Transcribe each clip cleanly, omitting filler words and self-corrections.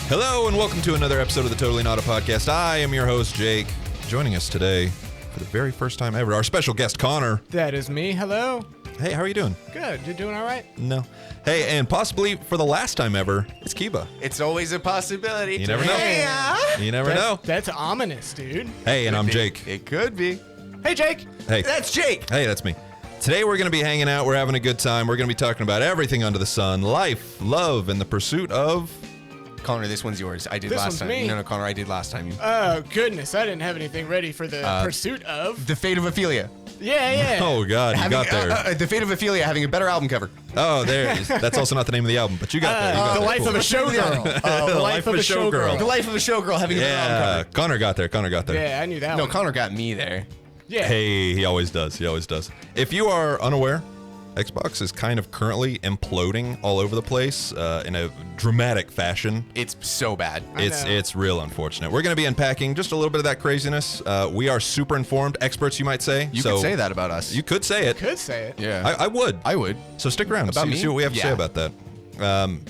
Hello and welcome to another episode of the Totally Not a Podcast. I am your host, Jake. Joining us today for the very first time ever, our special guest, Connor. That is me. Hello. Hey, how are you doing? Good. You doing all right? No. Hey, and possibly for the last time ever, it's Kiba. It's always a possibility. You never know. Yeah. You never know. That's ominous, dude. Hey, and I'm Jake. It could be. Hey, Jake. Hey. That's Jake. Hey, that's me. Today we're going to be hanging out. We're having a good time. We're going to be talking about everything under the sun, life, love, and the pursuit of... Connor, this one's yours. I did This last one's time. me. No, Connor, I did last time. Oh, goodness. I didn't have anything ready for the pursuit of. The Fate of Ophelia. Yeah. Oh, God, you got there. The Fate of Ophelia having a better album cover. Oh, there. That's also not the name of the album, but you got there. You got The there. Life Cool. of a Showgirl. The Life of a Showgirl. The Life of a Showgirl having a better album Yeah, cover. Connor got there. Connor got there. Yeah, I knew that No, one. Connor got me there. Yeah. Hey, he always does. He always does. If you are unaware, Xbox is kind of currently imploding all over the place in a dramatic fashion. It's so bad. It's real unfortunate. We're going to be unpacking just a little bit of that craziness. We are super informed experts, you might say. You could say that about us. You could say it. Could say it. Yeah. I would. I would. So stick around. About me? See what we have to say Yeah. about that.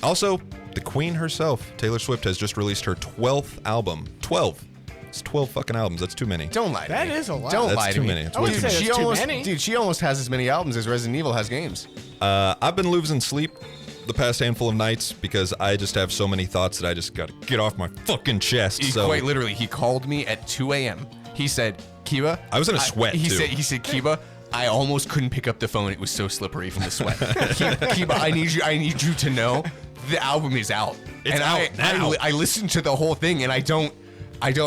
Also, the queen herself, Taylor Swift, has just released her 12th album. 12. It's 12 fucking albums. That's too many. Don't lie to That me. is a lot. Don't That's lie to too me. many. It's I way wouldn't too say many. that's too almost, many. Dude, she almost has as many albums as Resident Evil has games. I've been losing sleep the past handful of nights because I just have so many thoughts that I just got to get off my fucking chest. So Quite literally, he called me at 2 a.m. He said, Kiba. I was in a sweat, He too. said, Kiba, I almost couldn't pick up the phone. It was so slippery from the sweat. Kiba, I need you to know the album is out. It's and out now. I listened to the whole thing and I don't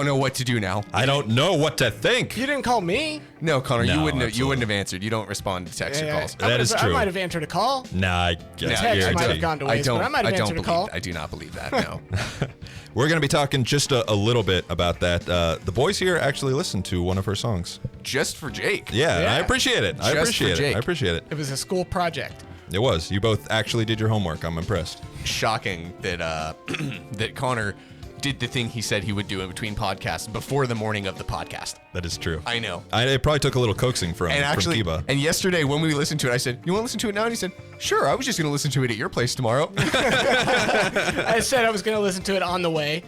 know what to do now. I don't know what to think. You didn't call me? No, Connor, No, you wouldn't absolutely. have answered. You don't respond to text or calls. That is true. I might have answered a call. Nah, I guess Text guarantee. might have gone to waste, but I might have answered a call. I do not believe that. No. We're going to be talking just a little bit about that. The boys here actually listened to one of her songs. Just for Jake. Yeah, and I Yeah. appreciate it. I Just for appreciate it. Jake. I appreciate it. It was a school project. It was. You both actually did your homework. I'm impressed. Shocking that that Connor did the thing he said he would do in between podcasts before the morning of the podcast. That is true. I know. It probably took a little coaxing from Kiba. And yesterday when we listened to it, I said, "You want to listen to it now?" And he said, "Sure. I was just going to listen to it at your place tomorrow." I said I was going to listen to it on the way.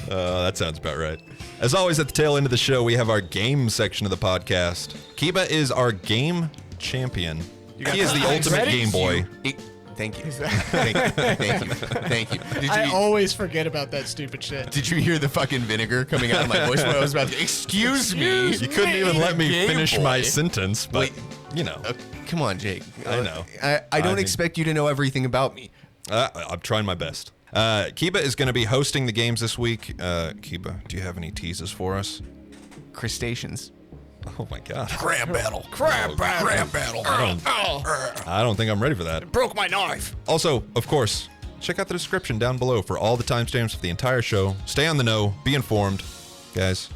That sounds about right. As always, at the tail end of the show, we have our game section of the podcast. Kiba is our game champion. He is the ultimate ready? Game Boy. Thank you. Thank you. I always forget about that stupid shit. Did you hear the fucking vinegar coming out of my voice when I was about to? Excuse me. You couldn't even let me Game finish Boy. my sentence, but, Wait. you know. Come on, Jake. I know. I don't I mean- expect you to know everything about me. I'm trying my best. Kiba is going to be hosting the games this week. Kiba, do you have any teases for us? Crustaceans. Oh my God. Crab battle. Crab battle. Crab battle. I don't think I'm ready for that. Broke my knife. Also, of course, check out the description down below for all the timestamps of the entire show. Stay on the know. Be informed. Guys,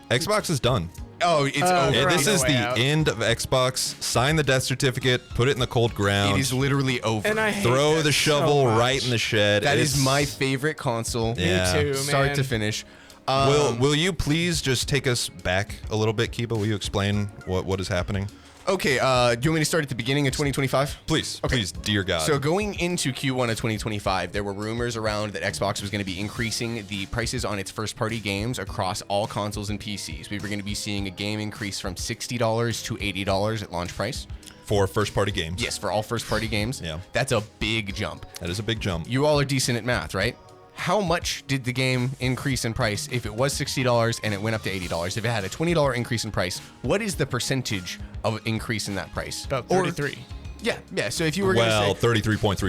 Xbox is done. Oh, it's over. Right. This is way the out. end of Xbox. Sign the death certificate. Put it in the cold ground. It is literally over. And I hate Throw that the so shovel much. right in the shed. That is It's- my favorite console. Yeah. Me too, Start man. to finish. Will you please just take us back a little bit, Kiba? Will you explain what is happening? Okay, do you want me to start at the beginning of 2025? Please, please, dear God. So going into Q1 of 2025, there were rumors around that Xbox was going to be increasing the prices on its first-party games across all consoles and PCs. We were going to be seeing a game increase from $60 to $80 at launch price. for first-party games. Yes, for all first-party games. Yeah. That's a big jump. That is a big jump. You all are decent at math, right? How much did the game increase in price if it was $60 and it went up to $80? If it had a $20 increase in price, what is the percentage of increase in that price? About Or- 33. Yeah. So if you were Well, going to say...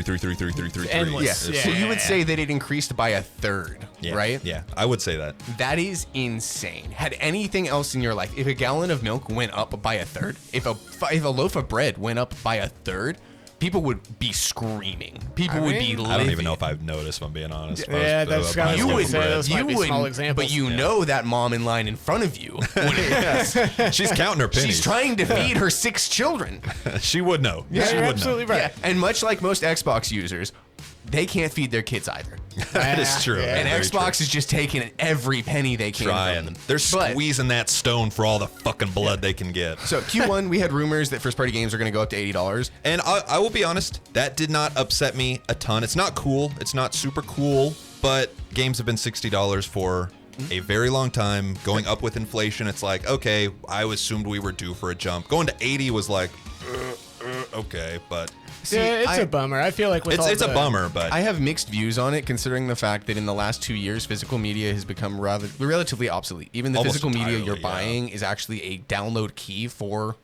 33.33333333. Endless. Yes. Yeah. So you would say that it increased by a third, Yeah, right? Yeah, I would say that. That is insane. Had anything else in your life, if a gallon of milk went up by a third, if a loaf of bread went up by a third, people would be screaming. People would be livid. I don't even know if I've noticed, if I'm being honest. If I was, Yeah, that's buying kinda some what would- I say. bread. Those might be small wouldn't, examples. but you know that mom in line in front of you. She's counting her pennies. She's trying to feed her 6 children. She would know. Yeah, she you're would absolutely know. right. Yeah, and much like most Xbox users, they can't feed their kids either. That is true. Yeah. And Very Xbox true. is just taking every penny they can Trying. from them. They're But- squeezing that stone for all the fucking blood they can get. So Q1, we had rumors that first-party games are going to go up to $80. And I will be honest, that did not upset me a ton. It's not cool. It's not super cool. But games have been $60 for a very long time, going up with inflation. It's like, okay, I assumed we were due for a jump. Going to 80 was like, okay, but Yeah, it's a bummer. I feel like with it's a bummer, but I have mixed views on it, considering the fact that in the last 2 years, physical media has become relatively obsolete. Even the Almost physical media entirely, you're yeah. buying is actually a download key for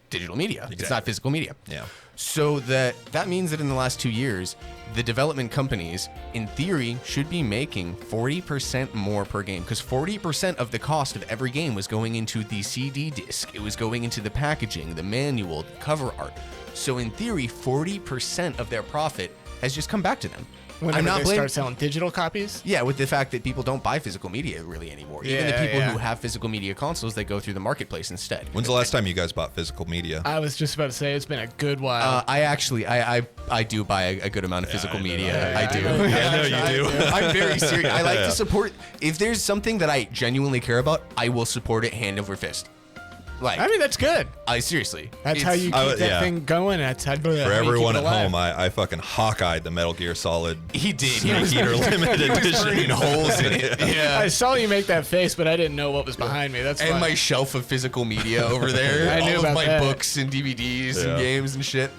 digital media. It's Exactly. not physical media. Yeah. So that means that in the last 2 years, the development companies, in theory, should be making 40% more per game, because 40% of the cost of every game was going into the CD disc. It was going into the packaging, the manual, the cover art. So in theory, 40% of their profit has just come back to them. Whenever they start selling digital copies. Yeah, with the fact that people don't buy physical media really anymore. Even the people Yeah. who have physical media consoles, they go through the marketplace instead. when's the last time you guys bought physical media? I was just about to say it's been a good while. I do buy a good amount of physical I know media. that. I do. I know you do. I'm very serious. I like to support. If there's something that I genuinely care about, I will support it hand over fist. Like, I mean, that's good. I seriously. That's how you keep that yeah. thing going. That's how For everyone at home, I fucking hawkeyed the Metal Gear Solid He did. Snake Eater limited He was edition. burning holes in it. Yeah. I saw you make that face, but I didn't know what was behind me. That's And fine. my shelf of physical media over there. I knew all of about my that. books and DVDs Yeah. and games and shit.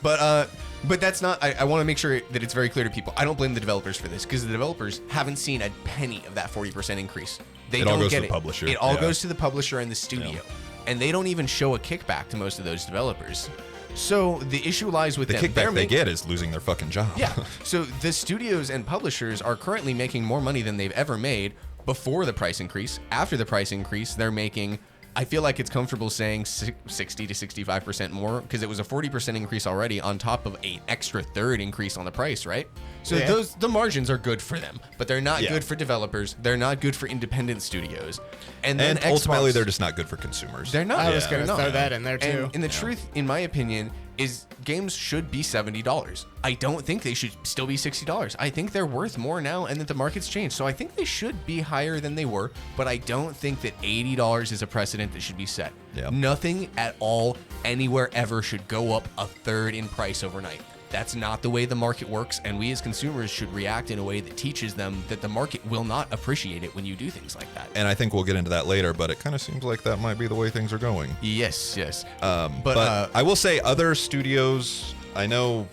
But that's not. I want to make sure that it's very clear to people. I don't blame the developers for this, because the developers haven't seen a penny of that 40% increase. They It don't all goes get to it. the publisher. It all Yeah. goes to the publisher and the studio, and they don't even show a kickback to most of those developers. So the issue lies with The them. They're kickback they making- get is losing their fucking job. Yeah. So the studios and publishers are currently making more money than they've ever made before the price increase. After the price increase, they're making, I feel like it's comfortable saying 60 to 65% more, because it was a 40% increase already on top of an extra third increase on the price, right? So Yeah. the margins are good for them, but they're not Yeah. good for developers. They're not good for independent studios. And then And ultimately, Xbox- they're just not good for consumers. they're not. I was Yeah. going to They're throw not. that in there, too. And the truth, in my opinion, is games should be $70. I don't think they should still be $60. I think they're worth more now, and that the market's changed. So I think they should be higher than they were, but I don't think that $80 is a precedent that should be set. Yeah. Nothing at all anywhere ever should go up a third in price overnight. That's not the way the market works, and we as consumers should react in a way that teaches them that the market will not appreciate it when you do things like that. And I think we'll get into that later, but it kind of seems like that might be the way things are going. Yes. But I will say other studios, I know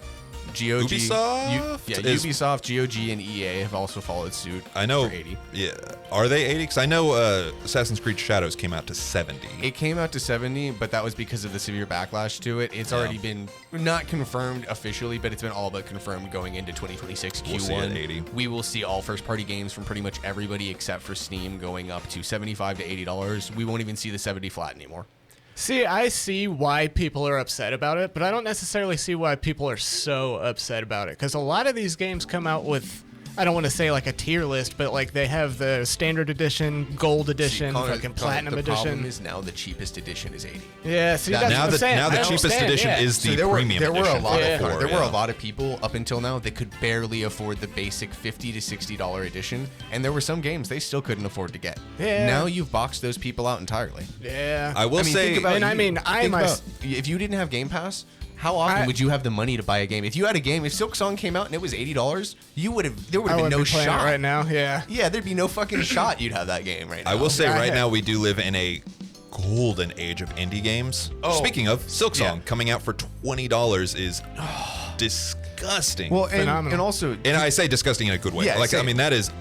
GOG, Ubisoft is- Ubisoft, GOG, and EA have also followed suit. I know. For 80. Yeah. Are they 80? Because I know Assassin's Creed Shadows came out to 70. It came out to 70, but that was because of the severe backlash to it. It's already been not confirmed officially, but it's been all but confirmed going into 2026 Q1. We'll see it at 80. We will see all first-party games from pretty much everybody except for Steam going up to $75 to $80. We won't even see the 70 flat anymore. See, I see why people are upset about it, but I don't necessarily see why people are so upset about it. Because a lot of these games come out with, I don't want to say like a tier list, but like they have the standard edition, gold edition, Connor, fucking platinum the problem edition. is now the cheapest edition is 80. Yeah, see, that's now what I'm saying. now the I cheapest understand, edition yeah. is the there premium were edition. a lot Yeah. of for, there were yeah. a lot of people up until now that could barely afford the basic $50 to $60 edition, and there were some games they still couldn't afford to get. Yeah. Now you've boxed those people out entirely. Yeah. I will say, think about And I you. mean, I Think must- about- if you didn't have Game Pass, how often would you have the money to buy a game? If you had a game, if Silk Song came out and it was $80, there would I have been wouldn't no be playing it shot. right now. Yeah. Yeah, there'd be no fucking shot you'd have that game right now. I will say Yeah, I right had- now we do live in a golden age of indie games. Oh. Speaking of, Silk Song Yeah. coming out for $20 is disgusting. Well, and Phenomenal. also, and I say disgusting in a good way. Yeah, like, I same. mean, that is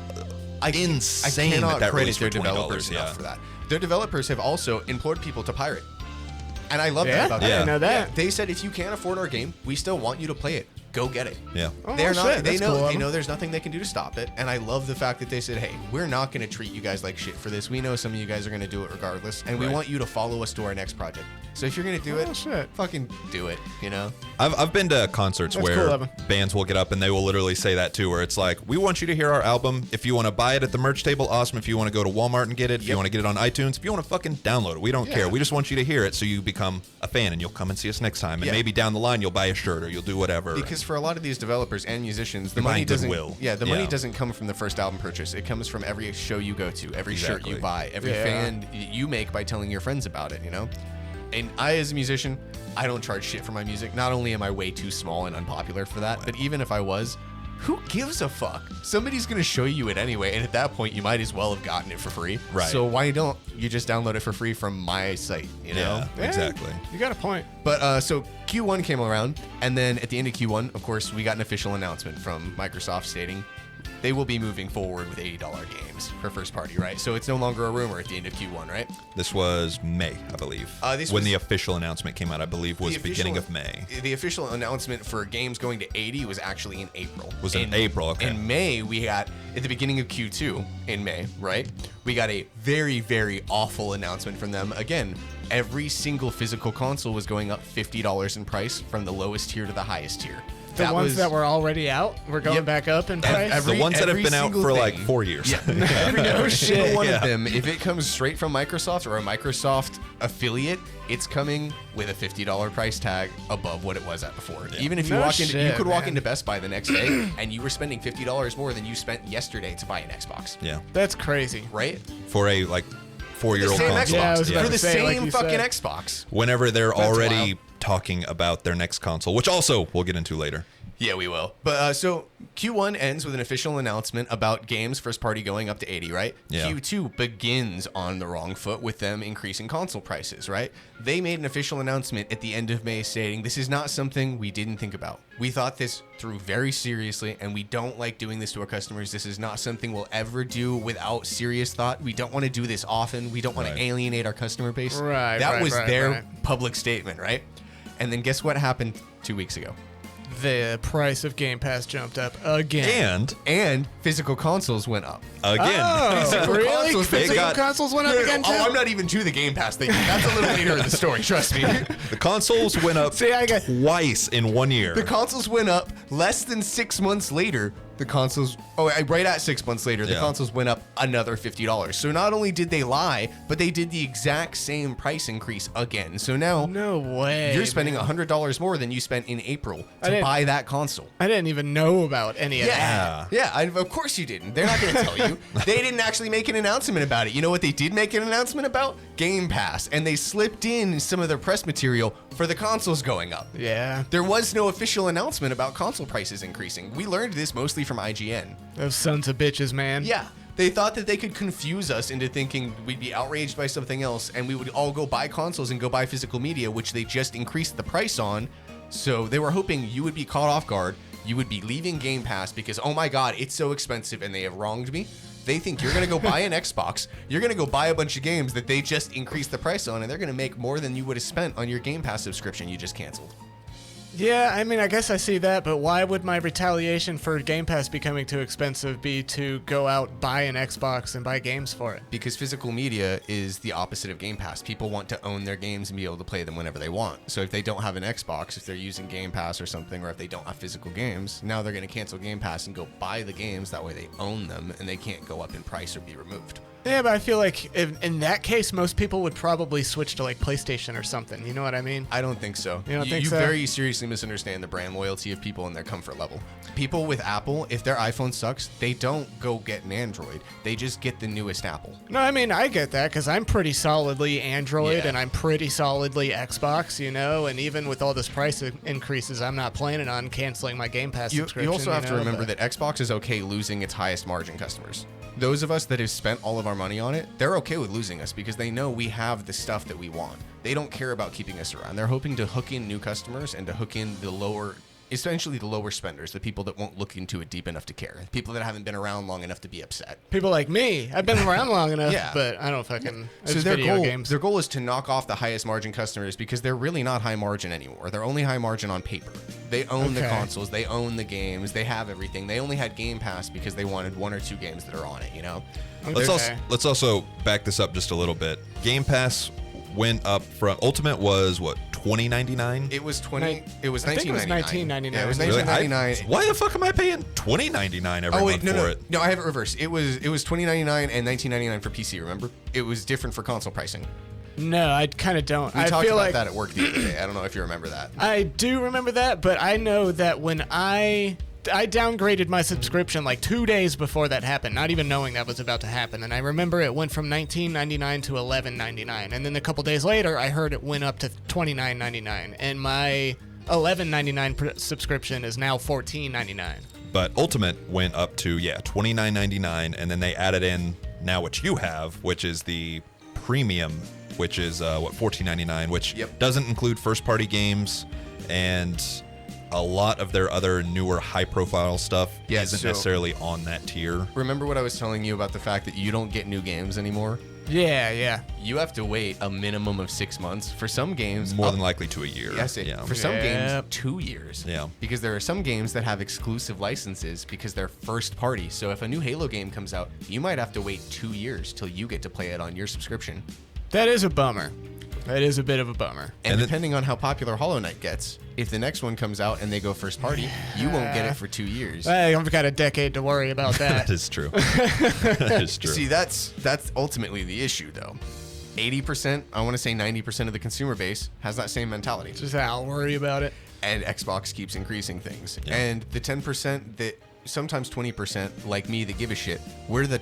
I insane cannot that credit released their for $20, developers enough yeah. for that. Their developers have also implored people to pirate. And I love Yeah? that about I them. didn't know that. Yeah, they said if you can't afford our game, we still want you to play it. Go get it. Yeah. Oh, They're not. shit, They that's know. cool of They them. know there's nothing they can do to stop it. And I love the fact that they said, "Hey, we're not going to treat you guys like shit for this. We know some of you guys are going to do it regardless, and we Right. want you to follow us to our next project. So if you're going to do Oh, it, shit. fucking do it. You know." I've been to concerts That's cool where of 'em. bands will get up and they will literally say that too, where it's like, we want you to hear our album. If you want to buy it at the merch table, awesome. If you want to go to Walmart and get it, if you Yep. want to get it on iTunes, if you want to fucking download it, we don't care. We just want you to hear it so you become a fan and you'll come and see us next time. And Yeah. maybe down the line you'll buy a shirt or you'll do whatever. Because for a lot of these developers and musicians, the You're money buying doesn't. goodwill. Yeah, the money Yeah. doesn't come from the first album purchase. It comes from every show you go to, every shirt Exactly. you buy, every Yeah. fan you make by telling your friends about it. You know. And I, as a musician, I don't charge shit for my music. Not only am I way too small and unpopular for that, but even if I was, who gives a fuck? Somebody's going to show you it anyway, and at that point, you might as well have gotten it for free. Right. So why don't you just download it for free from my site, you know? Yeah, exactly. You got a point. But so Q1 came around, and then at the end of Q1, of course, we got an official announcement from Microsoft stating they will be moving forward with $80 games for first party, right? So it's no longer a rumor at the end of Q1, right? This was May, I believe. When the official announcement came out, I believe was beginning of May. The official announcement for games going to 80 was actually in April. Was in April, okay. In May, we got, at the beginning of Q2 in May, right? We got a very, very awful announcement from them. Again, every single physical console was going up $50 in price from the lowest tier to the highest tier. The ones that were already out were going back up in price? The ones that have been out for like 4 years. Yeah. Every single one of them, if it comes straight from Microsoft or a Microsoft affiliate, it's coming with a $50 price tag above what it was at before. Yeah. Even if you you could walk into Best Buy the next day and you were spending $50 more than you spent yesterday to buy an Xbox. Yeah. That's crazy. Right? For a like 4-year-old console. Yeah, I was about for the to say, same like fucking said. Xbox. Whenever they're That's already wild. talking about their next console, which also we'll get into later. Yeah, we will. But so Q1 ends with an official announcement about games first party going up to 80, right? Yeah. Q2 begins on the wrong foot with them increasing console prices, right? They made an official announcement at the end of May stating this is not something we didn't think about. We thought this through very seriously, and we don't like doing this to our customers. This is not something we'll ever do without serious thought. We don't want to do this often. We don't want to alienate our customer base. That was their public statement, right? And then guess what happened 2 weeks ago? The price of Game Pass jumped up again. And physical consoles went up. Again. Oh, really? consoles, Physical consoles went up again, too? Oh, I'm not even to the Game Pass thing. That's a little later in the story, trust me. The consoles went up twice in 1 year. The consoles went up less than 6 months later. The consoles, right at 6 months later, the consoles went up another $50. So not only did they lie, but they did the exact same price increase again. So now, no way, you're spending $100 more than you spent in April to buy that console. I didn't even know about any of that. Yeah, of course you didn't. They're not going to tell you. They didn't actually make an announcement about it. You know what they did make an announcement about? Game Pass. And they slipped in some of their press material for the consoles going up. Yeah. There was no official announcement about console prices increasing. We learned this mostly from IGN. Those sons of bitches, man. Yeah. They thought that they could confuse us into thinking we'd be outraged by something else and we would all go buy consoles and go buy physical media, which they just increased the price on. So they were hoping you would be caught off guard. You would be leaving Game Pass because, oh my God, it's so expensive and they have wronged me. They think you're going to go buy an Xbox. You're going to go buy a bunch of games that they just increased the price on, and they're going to make more than you would have spent on your Game Pass subscription you just canceled. Yeah, I mean, I guess I see that, but why would my retaliation for Game Pass becoming too expensive be to go out, buy an Xbox, and buy games for it? Because physical media is the opposite of Game Pass. People want to own their games and be able to play them whenever they want. So if they don't have an Xbox, if they're using Game Pass or something, or if they don't have physical games, now they're going to cancel Game Pass and go buy the games. That way they own them, and they can't go up in price or be removed. Yeah, but I feel like in that case, most people would probably switch to like PlayStation or something. You know what I mean? I don't think so. You don't think so? You very seriously misunderstand the brand loyalty of people and their comfort level. People with Apple, if their iPhone sucks, they don't go get an Android. They just get the newest Apple. No, I mean, I get that because I'm pretty solidly Android and I'm pretty solidly Xbox, you know, and even with all this price increases, I'm not planning on canceling my Game Pass subscription. You also have to remember that Xbox is okay losing its highest margin customers. Those of us that have spent all of our money on it, they're okay with losing us because they know we have the stuff that we want. They don't care about keeping us around. They're hoping to hook in new customers and to hook in essentially the lower spenders, the people that won't look into it deep enough to care, people that haven't been around long enough to be upset. People like me. I've been around long enough, but I don't fucking. So their goal is to knock off the highest margin customers because they're really not high margin anymore. They're only high margin on paper. They own the consoles, they own the games, they have everything. They only had Game Pass because they wanted 1 or 2 games that are on it, you know? Let's also back this up just a little bit. Game Pass went up from Ultimate was what, $20.99? It was $19.99. It was $19.99. Yeah, it was $19.99. Why the fuck am I paying $20.99 every month for it? No, I have it reversed. It was $20.99 and $19.99 for PC. Remember, it was different for console pricing. No, I kind of don't. We talked about that at work the other day. I don't know if you remember that. I do remember that, but I know that when I downgraded my subscription like 2 days before that happened, not even knowing that was about to happen. And I remember it went from $19.99 to $11.99. And then a couple days later, I heard it went up to $29.99. And my $11.99 subscription is now $14.99. But Ultimate went up to $29.99, and then they added in now what you have, which is the Premium, which is $14.99, which doesn't include first-party games, and a lot of their other newer high-profile stuff isn't necessarily on that tier. Remember what I was telling you about the fact that you don't get new games anymore? Yeah. You have to wait a minimum of 6 months. For some games, More than likely to a year. Yes, for some games, 2 years. Yeah. Because there are some games that have exclusive licenses because they're first party. So if a new Halo game comes out, you might have to wait 2 years till you get to play it on your subscription. That is a bummer. That is a bit of a bummer. And depending on how popular Hollow Knight gets, if the next one comes out and they go first party, you won't get it for 2 years. I've got a decade to worry about that. That is true. That is true. See, that's ultimately the issue, though. 80%, I want to say 90% of the consumer base has that same mentality. Just I'll worry about it. And Xbox keeps increasing things. Yeah. And the 10% that sometimes 20% like me that give a shit, we're the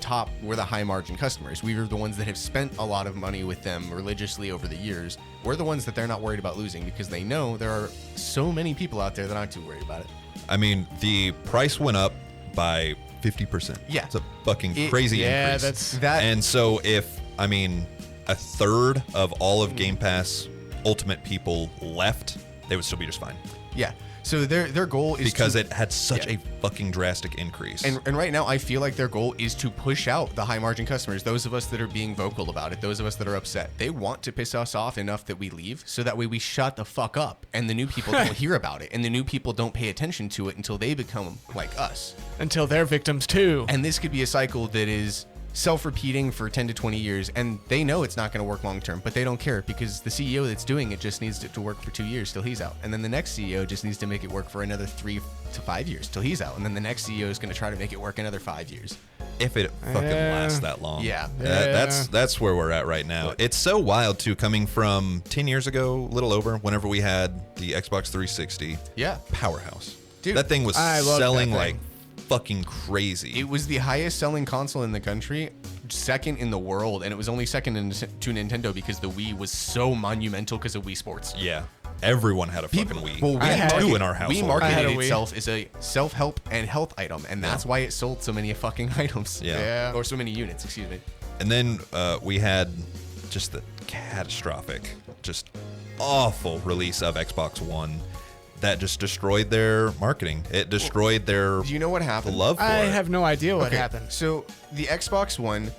high margin customers. We are the ones that have spent a lot of money with them religiously over the years. We're the ones that they're not worried about losing because they know there are so many people out there that aren't too worried about it. I mean, the price went up by 50%. Yeah. It's a fucking crazy increase. Yeah, that's that. And so if, I mean, a third of all of Game Pass Ultimate people left, they would still be just fine. Yeah. So their goal is because it had such a fucking drastic increase. And right now, I feel like their goal is to push out the high margin customers, those of us that are being vocal about it, those of us that are upset. They want to piss us off enough that we leave, so that way we shut the fuck up, and the new people don't hear about it, and the new people don't pay attention to it until they become like us. Until they're victims too. And this could be a cycle that is self-repeating for 10 to 20 years, and they know it's not going to work long-term, but they don't care because the CEO that's doing it just needs it to work for 2 years till he's out, and then the next CEO just needs to make it work for another 3 to 5 years till he's out, and then the next CEO is going to try to make it work another 5 years. If it fucking lasts that long. Yeah. That's where we're at right now. It's so wild too, coming from 10 years ago, a little over, whenever we had the Xbox 360. Yeah. Powerhouse. Dude, that thing was I loved selling that like thing. fucking crazy. It was the highest selling console in the country, second in the world, and it was only second to Nintendo because the Wii was so monumental because of Wii Sports. Yeah. Everyone had a fucking Wii. Well, I had two in our household. Wii marketed a Wii. itself as a self-help and health item, and that's why it sold so many fucking items. Yeah. Or so many units, excuse me. And then we had just the catastrophic, just awful release of Xbox One that just destroyed their marketing. It destroyed their Do you know what happened? love for I it. have no idea what happened. So the Xbox One,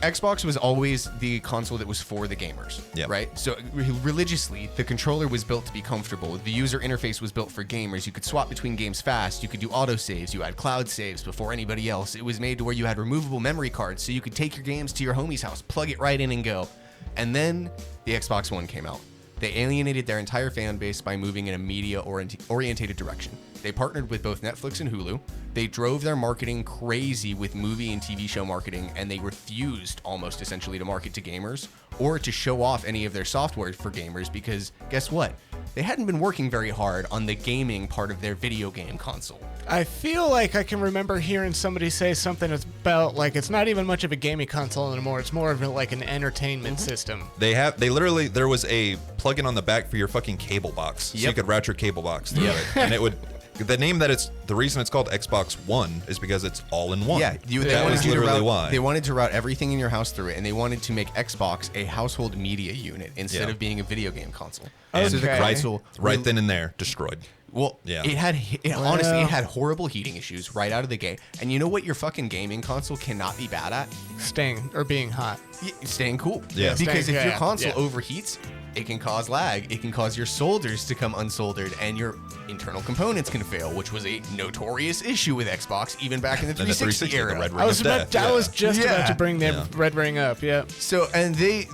Xbox was always the console that was for the gamers, Yep. right? So religiously, the controller was built to be comfortable. The user interface was built for gamers. You could swap between games fast. You could do auto saves. You had cloud saves before anybody else. It was made to where you had removable memory cards, so you could take your games to your homie's house, plug it right in and go. And then the Xbox One came out. They alienated their entire fan base by moving in a media-orientated direction. They partnered with both Netflix and Hulu. They drove their marketing crazy with movie and TV show marketing, and they refused almost essentially to market to gamers or to show off any of their software for gamers because guess what? They hadn't been working very hard on the gaming part of their video game console. I feel like I can remember hearing somebody say something about like it's not even much of a gaming console anymore. It's more of like an entertainment system. They literally, there was a plug-in on the back for your fucking cable box. So you could route your cable box through it. And it would, the reason it's called Xbox One is because it's all in one. Yeah, that was literally why. They wanted to route everything in your house through it, and they wanted to make Xbox a household media unit instead of being a video game console. And So the console right then and there, destroyed. Well, honestly, it had horrible heating issues right out of the gate. And you know what your fucking gaming console cannot be bad at? Staying or being hot. Staying cool. Yeah. Because if your console yeah. overheats, it can cause lag. It can cause your solders to come unsoldered, and your internal components can fail, which was a notorious issue with Xbox even back in the 360 era. The red ring I was of death. just about to bring the red ring up. Yeah. So, and they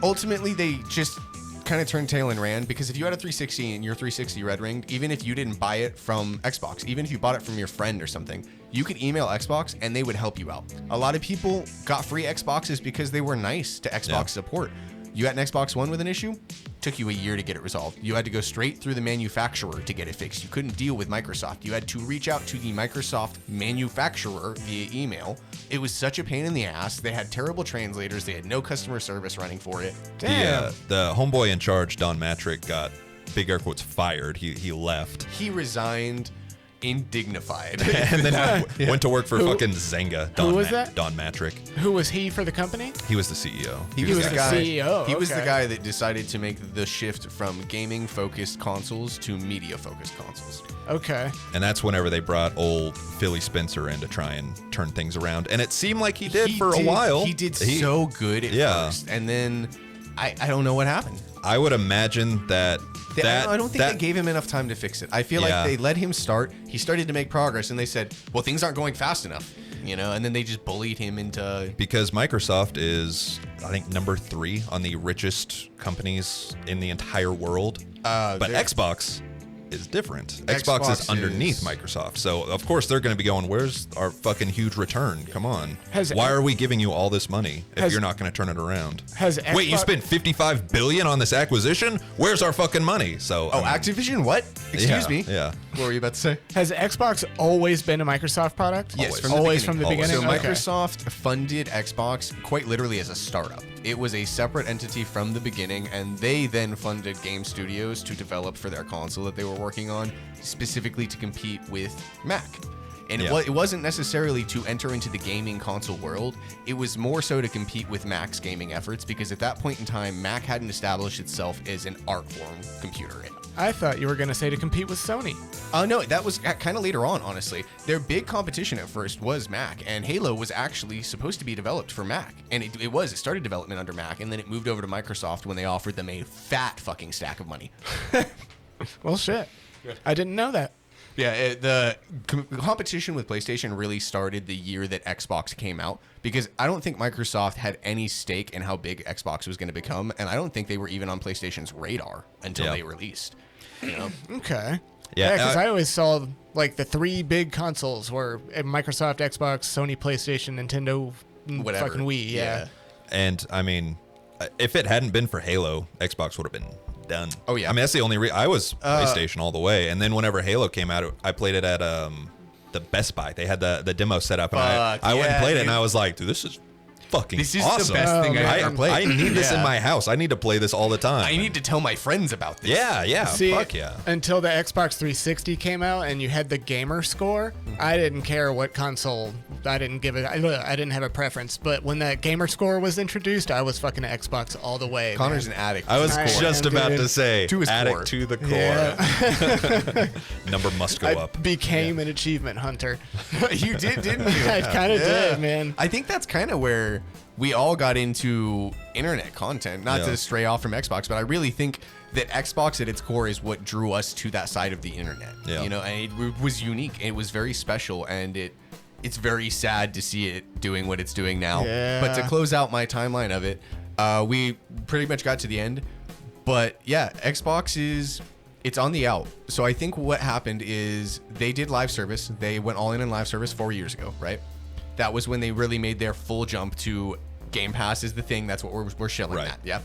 ultimately just kind of turned tail and ran, because if you had a 360 and your 360 red ring, even if you didn't buy it from Xbox, even if you bought it from your friend or something, you could email Xbox and they would help you out. A lot of people got free Xboxes because they were nice to Xbox support. You got an Xbox One with an issue, took you a year to get it resolved. You had to go straight through the manufacturer to get it fixed. You couldn't deal with Microsoft. You had to reach out to the Microsoft manufacturer via email. It was such a pain in the ass. They had terrible translators. They had no customer service running for it. Damn. The homeboy in charge, Don Matrick, got, big air quotes, fired. He left. He resigned. indignified. And then went to work for fucking Zynga. Who was that? Don Matrick. Who was he for the company? He was the CEO. He was the guy. CEO. He was the okay. guy that decided to make the shift from gaming-focused consoles to media-focused consoles. Okay. And that's whenever they brought old Philly Spencer in to try and turn things around. And it seemed like he did for a while. He did so good at first, and then I don't know what happened. I would imagine that. I don't think they gave him enough time to fix it. I feel like they let him start. He started to make progress, and they said, "Well, things aren't going fast enough," And then they just bullied him into because Microsoft is, I think, number 3 on the richest companies in the entire world. But Xbox is different. Xbox is underneath Microsoft, so of course they're going to be going, "Where's our fucking huge return? Come on, why are we giving you all this money if you're not going to turn it around?" Wait, you spent $55 billion on this acquisition? Where's our fucking money? So, Activision? What? Excuse me. Yeah. What were you about to say? Has Xbox always been a Microsoft product? Yes, always from the beginning. So Okay. Microsoft funded Xbox quite literally as a startup. It was a separate entity from the beginning, and they then funded game studios to develop for their console that they were working on, specifically to compete with Mac. And it wasn't necessarily to enter into the gaming console world. It was more so to compete with Mac's gaming efforts, because at that point in time, Mac hadn't established itself as an art form computer. I thought you were going to say to compete with Sony. No, that was kind of later on, honestly. Their big competition at first was Mac, and Halo was actually supposed to be developed for Mac. And it started development under Mac, and then it moved over to Microsoft when they offered them a fat fucking stack of money. Well, shit. I didn't know that. Yeah, the competition with PlayStation really started the year that Xbox came out, because I don't think Microsoft had any stake in how big Xbox was going to become, and I don't think they were even on PlayStation's radar until they released. Okay. Yeah, because I always saw like the 3 big consoles were Microsoft, Xbox, Sony, PlayStation, Nintendo, Whatever. fucking Wii. Yeah. And I mean, if it hadn't been for Halo, Xbox would have been done. Oh yeah. I mean, that's the only I was PlayStation all the way, and then whenever Halo came out, I played it at the Best Buy. They had the demo set up, and I went and played it, and I was like, dude, this is fucking awesome. The best thing I ever played. I need this in my house. I need to play this all the time. I need to tell my friends about this. Yeah, See, fuck yeah. Until the Xbox 360 came out and you had the gamer score, I didn't care what console. I didn't give it. I didn't have a preference. But when that gamer score was introduced, I was fucking Xbox all the way. Connor's man. an addict. I was I just am, about dude. to say, To his addict core. to the core. Yeah. Number must go I up. became an achievement hunter. You did, didn't you? I kind of did, man. I think that's kind of where we all got into internet content, not to stray off from Xbox, but I really think that Xbox at its core is what drew us to that side of the internet. Yeah. And it was unique. It was very special, and it's very sad to see it doing what it's doing now. Yeah. But to close out my timeline of it, we pretty much got to the end. But yeah, Xbox it's on the out. So I think what happened is they did live service. They went all in live service 4 years ago, right? That was when they really made their full jump to Gamepass is the thing. That's what we're shilling at. Yeah.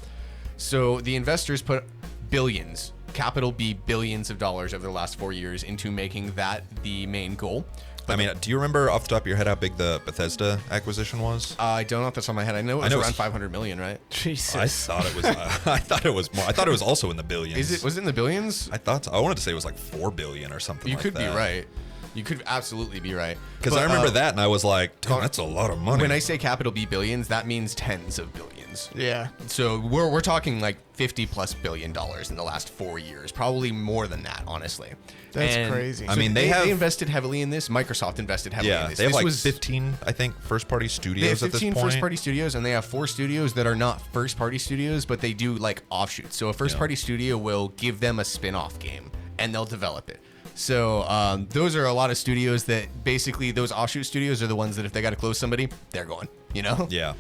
So the investors put billions, capital B, billions of dollars over the last 4 years into making that the main goal. I mean, do you remember off the top of your head how big the Bethesda acquisition was? I don't know if that's on my head. I know it was around 500 million, right? Jesus. I thought it was. I thought it was more. I thought it was also in the billions. Was it in the billions? I thought. I wanted to say it was like 4 billion or something. You like could that. be right. You could absolutely be right. Because I remember that, and I was like, "Damn, that's a lot of money." When I say capital B billions, that means tens of billions. Yeah. So we're talking like $50+ billion in the last 4 years, probably more than that, honestly. That's crazy. I mean, they they invested heavily in this. Microsoft invested heavily in this. they have This like 15, I think, first-party They have studios at this 15 point. first-party studios, and they have 4 studios that are not first-party studios, but they do like offshoots. So a first-party studio will give them a spin-off game, and they'll develop it. So those are a lot of studios that basically those offshoot studios are the ones that if they got to close somebody, they're going. Yeah.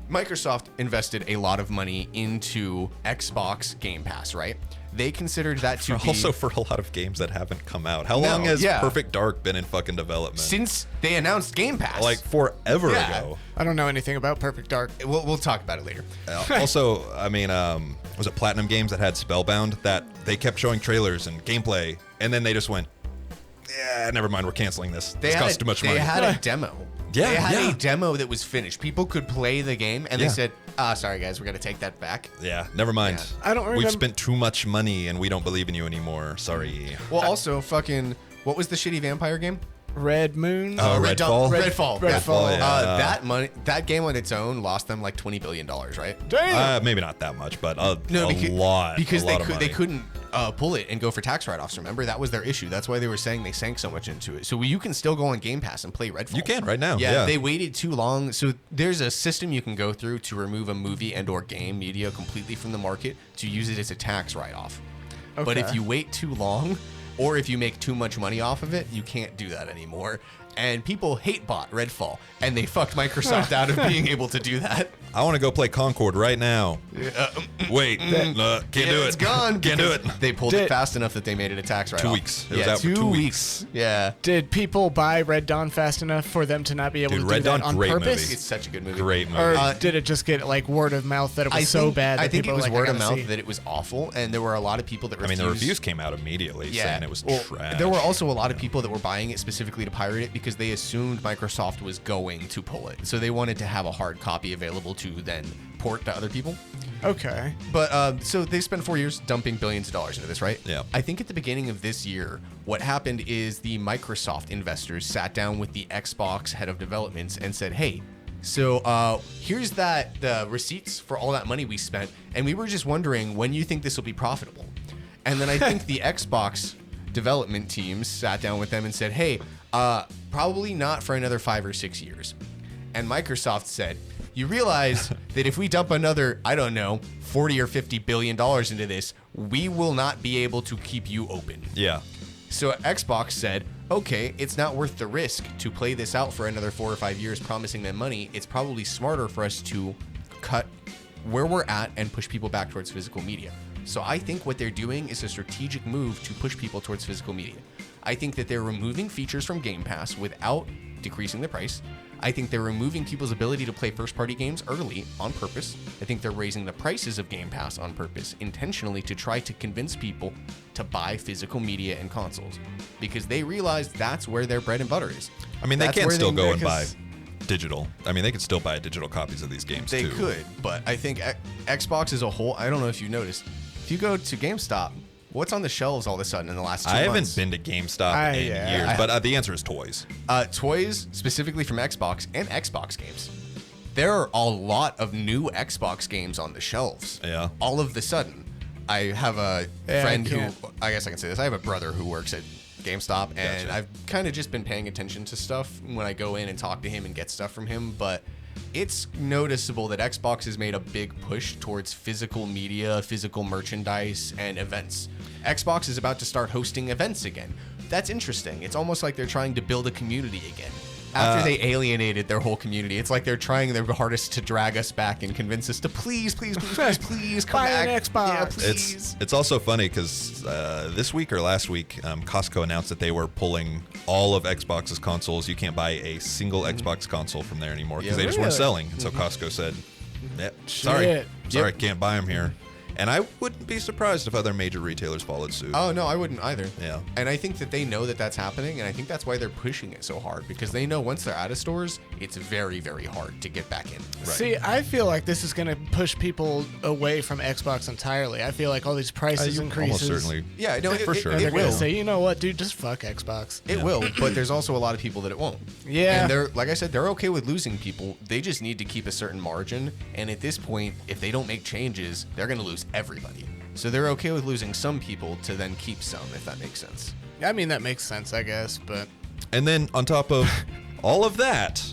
Microsoft invested a lot of money into Xbox Game Pass, right? They considered that to be Also for a lot of games that haven't come out. How long has Perfect Dark been in fucking development? since they announced Game Pass. Like forever Yeah. ago. I don't know anything about Perfect Dark. We'll talk about it later. Also, I mean, was it Platinum Games that had Spellbound that they kept showing trailers and gameplay, and then they just went, yeah, never mind, we're canceling this. This costs too much money. They had a demo. Yeah, they had yeah. a demo that was finished. People could play the game, and Yeah. they said, sorry guys, we're gonna take that back. Yeah, never mind. Yeah. I don't remember. We've spent too much money and we don't believe in you anymore. Sorry. Well, also fucking What was the shitty vampire game? Red Moon. Redfall. Redfall. Redfall. Yeah. That game on its own lost them like $20 billion, right? Damn. Maybe not that much, but a because, lot. Because a lot of money. they couldn't pull it and go for tax write-offs. Remember, that was their issue. That's why they were saying they sank so much into it. So you can still go on Game Pass and play Redfall. You can right now. Yeah, they waited too long. So there's a system you can go through to remove a movie and/or game media completely from the market to use it as a tax write-off. Okay. But if you wait too long, or if you make too much money off of it, you can't do that anymore. And people hate bought Redfall, and they fucked Microsoft out of being able to do that. I want to go play Concord right now. Wait, can't do it. It's gone. Can't do it. They pulled it fast enough that they made it a tax write-off. 2 weeks. It was out for 2 weeks. Yeah. Did people buy Red Dawn fast enough for them to not be able to do Red that Dawn, on great purpose? movie. It's such a good movie. Great movie. Or did it just get like word of mouth that it was so bad? That I think it people was were like, word I of gotta mouth see? that it was awful, and there were a lot of people that I mean, refused. the reviews came out immediately saying it was trash. There were also a lot of people that were buying it specifically to pirate it because they assumed Microsoft was going to pull it. So they wanted to have a hard copy available to then port to other people. Okay. But so they spent 4 years dumping billions of dollars into this, right? Yeah. I think at the beginning of this year, what happened is the Microsoft investors sat down with the Xbox head of developments and said, hey, so here's the receipts for all that money we spent, and we were just wondering when you think this will be profitable. And then I think the Xbox development teams sat down with them and said, hey, probably not for another 5 or 6 years. And Microsoft said, you realize that if we dump another, I don't know, 40 or 50 billion dollars into this, we will not be able to keep you open. Yeah. So Xbox said, okay, it's not worth the risk to play this out for another 4 or 5 years, promising them money. It's probably smarter for us to cut where we're at and push people back towards physical media. So I think what they're doing is a strategic move to push people towards physical media. I think that they're removing features from Game Pass without decreasing the price. I think they're removing people's ability to play first-party games early on purpose. I think they're raising the prices of Game Pass on purpose, intentionally to try to convince people to buy physical media and consoles, because they realize that's where their bread and butter is. I mean, they That's can where still they go make and buy us- digital. I mean, they could still buy digital copies of these games They too. could, but I think Xbox as a whole, I don't know if you noticed, if you go to GameStop, what's on the shelves all of a sudden in the last 2 months? I haven't been to GameStop in years, but the answer is toys. Toys, specifically from Xbox and Xbox games. There are a lot of new Xbox games on the shelves. Yeah. All of the sudden. I have a Yeah, friend I who, can't. I guess I can say this, I have a brother who works at GameStop, and Gotcha. I've kind of just been paying attention to stuff when I go in and talk to him and get stuff from him, but it's noticeable that Xbox has made a big push towards physical media, physical merchandise, and events. Xbox is about to start hosting events again. That's interesting. It's almost like they're trying to build a community again. After they alienated their whole community, it's like they're trying their hardest to drag us back and convince us to please come Buy back. an Xbox. Yeah, please. It's also funny because this week or last week, Costco announced that they were pulling all of Xbox's consoles. You can't buy a single Xbox console from there anymore because Yeah, they just weren't really? selling. And so Costco said, sorry, Shit. can't buy them here. And I wouldn't be surprised if other major retailers followed suit. Oh, no, I wouldn't either. Yeah. And I think that they know that that's happening, and I think that's why they're pushing it so hard, because they know once they're out of stores, it's very, very hard to get back in. See, I feel like this is going to push people away from Xbox entirely. I feel like all these prices increases. Almost certainly. Yeah, no, for sure. And they're It going will. to say, you know what, dude, just fuck Xbox. It will, but there's also a lot of people that it won't. Yeah. And they're, like I said, they're okay with losing people. They just need to keep a certain margin. And at this point, if they don't make changes, they're going to lose everybody. So they're okay with losing some people to then keep some, if that makes sense. I mean, that makes sense, I guess, but And then on top of all of that,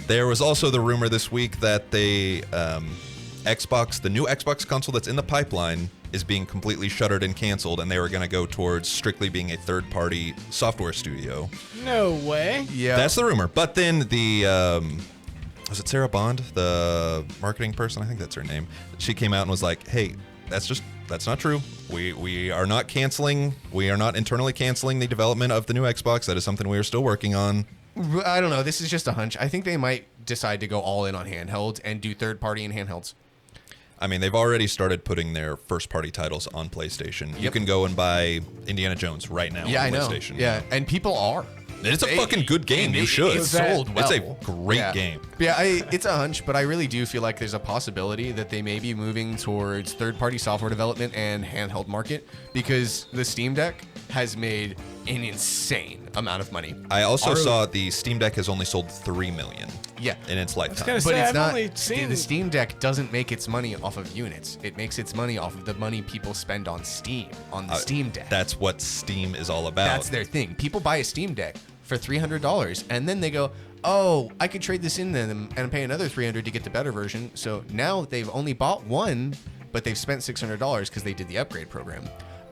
there was also the rumor this week that the new Xbox console that's in the pipeline is being completely shuttered and canceled, and they were going to go towards strictly being a third-party software studio. no way. Yeah. That's the rumor. But then was it Sarah Bond, the marketing person? I think that's her name. She came out and was like, hey, that's not true. We are not canceling. We are not internally canceling the development of the new Xbox. That is something we are still working on. I don't know. This is just a hunch. I think they might decide to go all in on handhelds and do third party in handhelds. I mean, they've already started putting their first-party titles on PlayStation. You Yep. can go and buy Indiana Jones right now Yeah, on I know. PlayStation. Yeah, and people are. It's a fucking good game. You should. It sold well. It's a great game. Yeah, it's a hunch, but I really do feel like there's a possibility that they may be moving towards third-party software development and handheld market, because the Steam Deck has made an insane amount of money. I also saw the Steam Deck has only sold 3 million. Yeah. In its lifetime. But it's I've not. only seen- The Steam Deck doesn't make its money off of units. It makes its money off of the money people spend on Steam, on the Steam Deck. That's what Steam is all about. That's their thing. People buy a Steam Deck for $300, and then they go, oh, I could trade this in them and pay another $300 to get the better version. So now they've only bought one, but they've spent $600 because they did the upgrade program.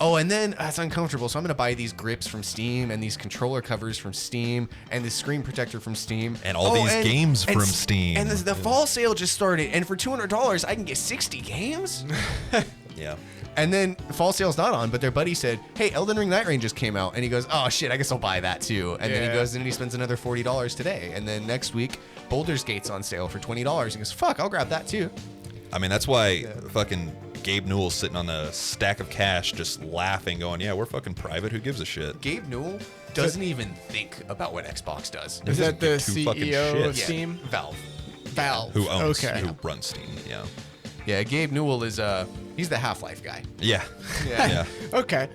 Oh, and then that's uncomfortable, so I'm going to buy these grips from Steam and these controller covers from Steam and this screen protector from Steam. And all these games from Steam. And the fall sale just started, and for $200, I can get 60 games? Yeah. And then fall sale's not on, but their buddy said, hey, Elden Ring Night Rain just came out. And he goes, oh, shit, I guess I'll buy that too. And then he goes and he spends another $40 today. And then next week, Baldur's Gate's on sale for $20. He goes, fuck, I'll grab that too. I mean, that's why fucking Gabe Newell's sitting on a stack of cash just laughing, going, yeah, we're fucking private. Who gives a shit? Gabe Newell doesn't even think about what Xbox does. Is that the Two fucking CEO of shits. Steam? Valve. Valve. Who owns, Okay. who runs Steam. Yeah. Yeah, Gabe Newell is he's the Half-Life guy. Yeah. Yeah. Okay.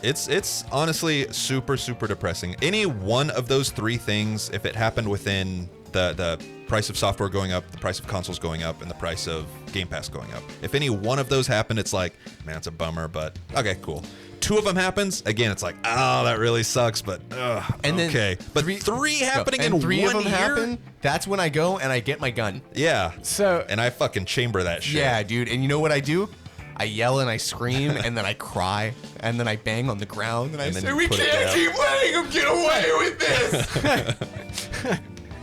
It's honestly super, super depressing. Any one of those three things, if it happened within the price of software going up, the price of consoles going up, and the price of Game Pass going up, if any one of those happened, it's like, man, it's a bummer, but okay, cool. Two of them happens, again, it's like, oh, that really sucks, but And then okay. But three happening and in three one of them year? happen, that's when I go and I get my gun. Yeah. So And I fucking chamber that shit. Yeah, dude. And you know what I do? I yell and I scream and then I cry and then I bang on the ground and I And then say, you we put it can't down." keep letting them get away with this.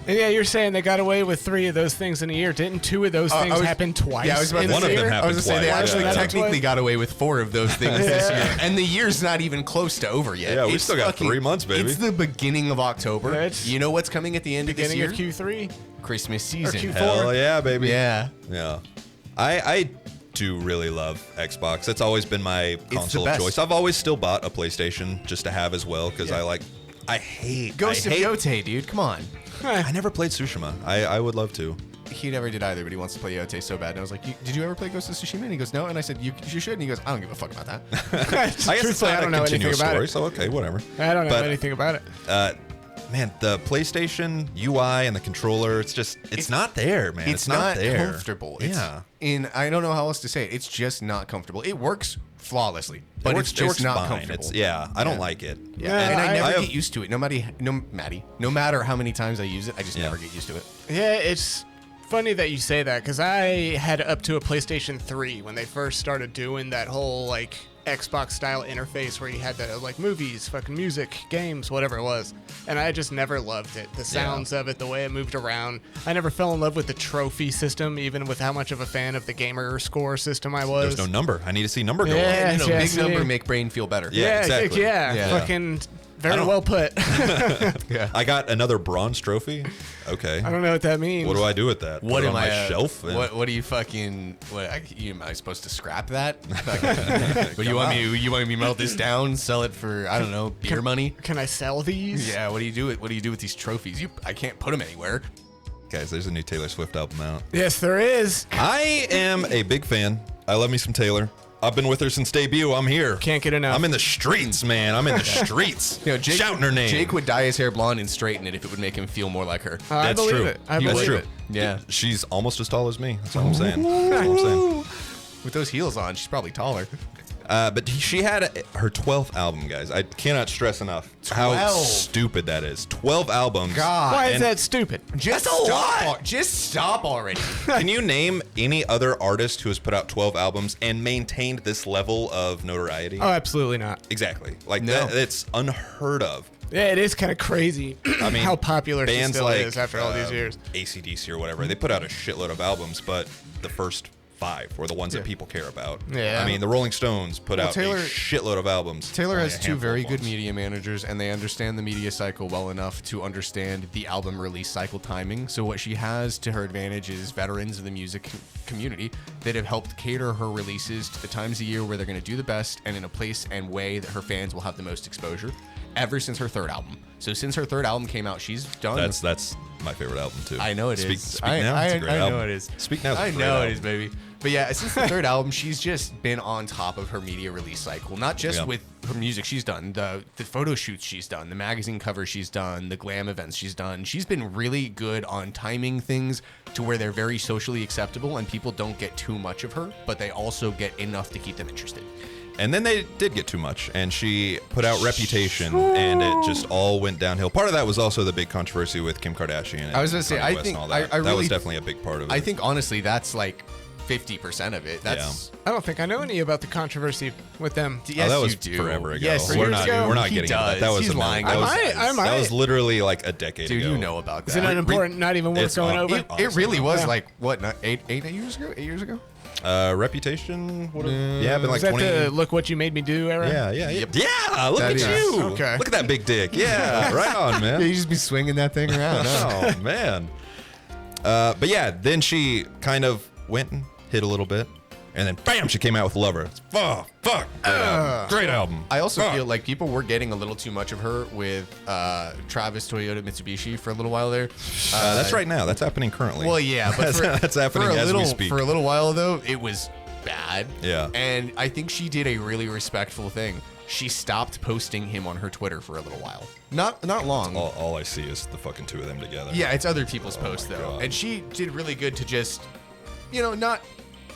and yeah, you're saying they got away with 3 of those things in a year. Didn't 2 of those things happen twice? Yeah, I was about in to One a of them year? happened I was going to say, they twice. actually Yeah. technically got away with 4 of those things this year. And the year's not even close to over yet. Yeah, we It's still got 3 months, baby. It's the beginning of October. It's You know what's coming at the end Beginning of of this year? Q3. Christmas season. Q4. Hell yeah, baby. Yeah. Yeah. I do really love Xbox. It's always been my console of best. choice. I've always still bought a PlayStation just to have as well because I hate Ghost I of hate, Yotei, dude. Come on. I never played Tsushima. I would love to. He never did either, but he wants to play Yotei so bad. And I was like, did you ever play Ghost of Tsushima? And he goes, no. And I said, you should. And he goes, I don't give a fuck about that. I guess it's Truthfully, not I don't a know anything continuous about story, it. so okay, whatever. I don't know But, anything about it. Man, the PlayStation UI and the controller, it's not there, man. It's not there. Comfortable. Yeah. And I don't know how else to say it. It's just not comfortable. It works flawlessly, but it's it just works not fine. comfortable. I don't like it. Yeah, Yeah, and I never have- get used to it. No matter how many times I use it, I just never get used to it. Yeah, it's funny that you say that because I had up to a PlayStation 3 when they first started doing that whole like Xbox style interface where you had the like movies, fucking music, games, whatever it was. And I just never loved it. The sounds of it, the way it moved around. I never fell in love with the trophy system, even with how much of a fan of the gamer score system I was. There's no number. I need to see number go Yeah. up. Big see. number make brain feel better. Yeah, exactly. Yeah. Fucking very don't- well put. I got another bronze trophy. Okay. I don't know what that means. What do I do with that? What Put it am on my I? shelf? and- What do you fucking? Am I supposed to scrap that? But you want me? You want me to melt this down, sell it for I don't know beer money? Can I sell these? Yeah. What do you do? What do you do with these trophies? I can't put them anywhere. Guys, there's a new Taylor Swift album out. Yes, there is. I am a big fan. I love me some Taylor. I've been with her since debut. I'm here. Can't get enough. I'm in the streets, man. I'm in the streets. Jake, shouting her name. Jake would dye his hair blonde and straighten it if it would make him feel more like her. I That's believe true. it. I That's believe true. it. Yeah. She's almost as tall as me. That's all I'm saying. That's all I'm saying. With those heels on, she's probably taller. But she had her 12th album, guys. I cannot stress enough how 12. stupid that is. 12 albums. God. Why is And- that stupid? Just That's a stop. lot. Just stop already. Can you name any other artist who has put out 12 albums and maintained this level of notoriety? Oh, absolutely not. Exactly. Like No. it's unheard of. Yeah, it is kind of crazy I mean, how popular she bands still like is after all these years. AC/DC or whatever, they put out a shitload of albums, but the first 5 were the ones that people care about. Yeah. I mean, the Rolling Stones put out Taylor- a shitload of albums. Taylor Only has a 2 handful very of good ones. media managers, and they understand the media cycle well enough to understand the album release cycle timing. So what she has to her advantage is veterans of the music community that have helped cater her releases to the times of year where they're going to do the best and in a place and way that her fans will have the most exposure. ever since her third album. So since her third album came out, she's done. That's my favorite album too. I know it is. Speak Now. It's a great I know album. it is. Speak Now. I know it is, baby. But yeah, since the third album, she's just been on top of her media release cycle. Not just with her music she's done, the photo shoots she's done, the magazine covers she's done, the glam events she's done. She's been really good on timing things to where they're very socially acceptable and people don't get too much of her, but they also get enough to keep them interested. And then they did get too much, and she put out Reputation, and it just all went downhill. Part of that was also the big controversy with Kim Kardashian. And I was going to say, Kanye I West think and all that. I really, that was definitely a big part of it. I think honestly, that's like 50% of it. That's I don't think I know any about the controversy with them. yes, that was you do. forever ago. Yes, we're years not. ago. We're not He getting into that. That does. was He's a lying. that was, I might. That was literally like a decade Dude, ago. you know about that. Is it unimportant? Not even worth it's going not- over. It really was Yeah. like what? Not eight years ago? 8 years ago? Reputation. Yeah, been like Is that 20. the Look What You Made Me Do era? Yeah. Yeah. Look That at is. you. Okay. Look at that big dick. Yeah. Right on, man. You just be swinging that thing around. Huh? Oh man. But yeah, then she kind of went and hit a little bit, and then bam, she came out with Lover. Fuck. Great album. I also Fuck. feel like people were getting a little too much of her with Travis Toyota Mitsubishi for a little while there. That's right now. That's happening currently. Well, yeah, but that's happening for a as little, we speak. For a little while though, it was bad. Yeah. And I think she did a really respectful thing. She stopped posting him on her Twitter for a little while. Not long. all I see is the fucking two of them together. Yeah, it's other people's posts my though. God. And she did really good to just, not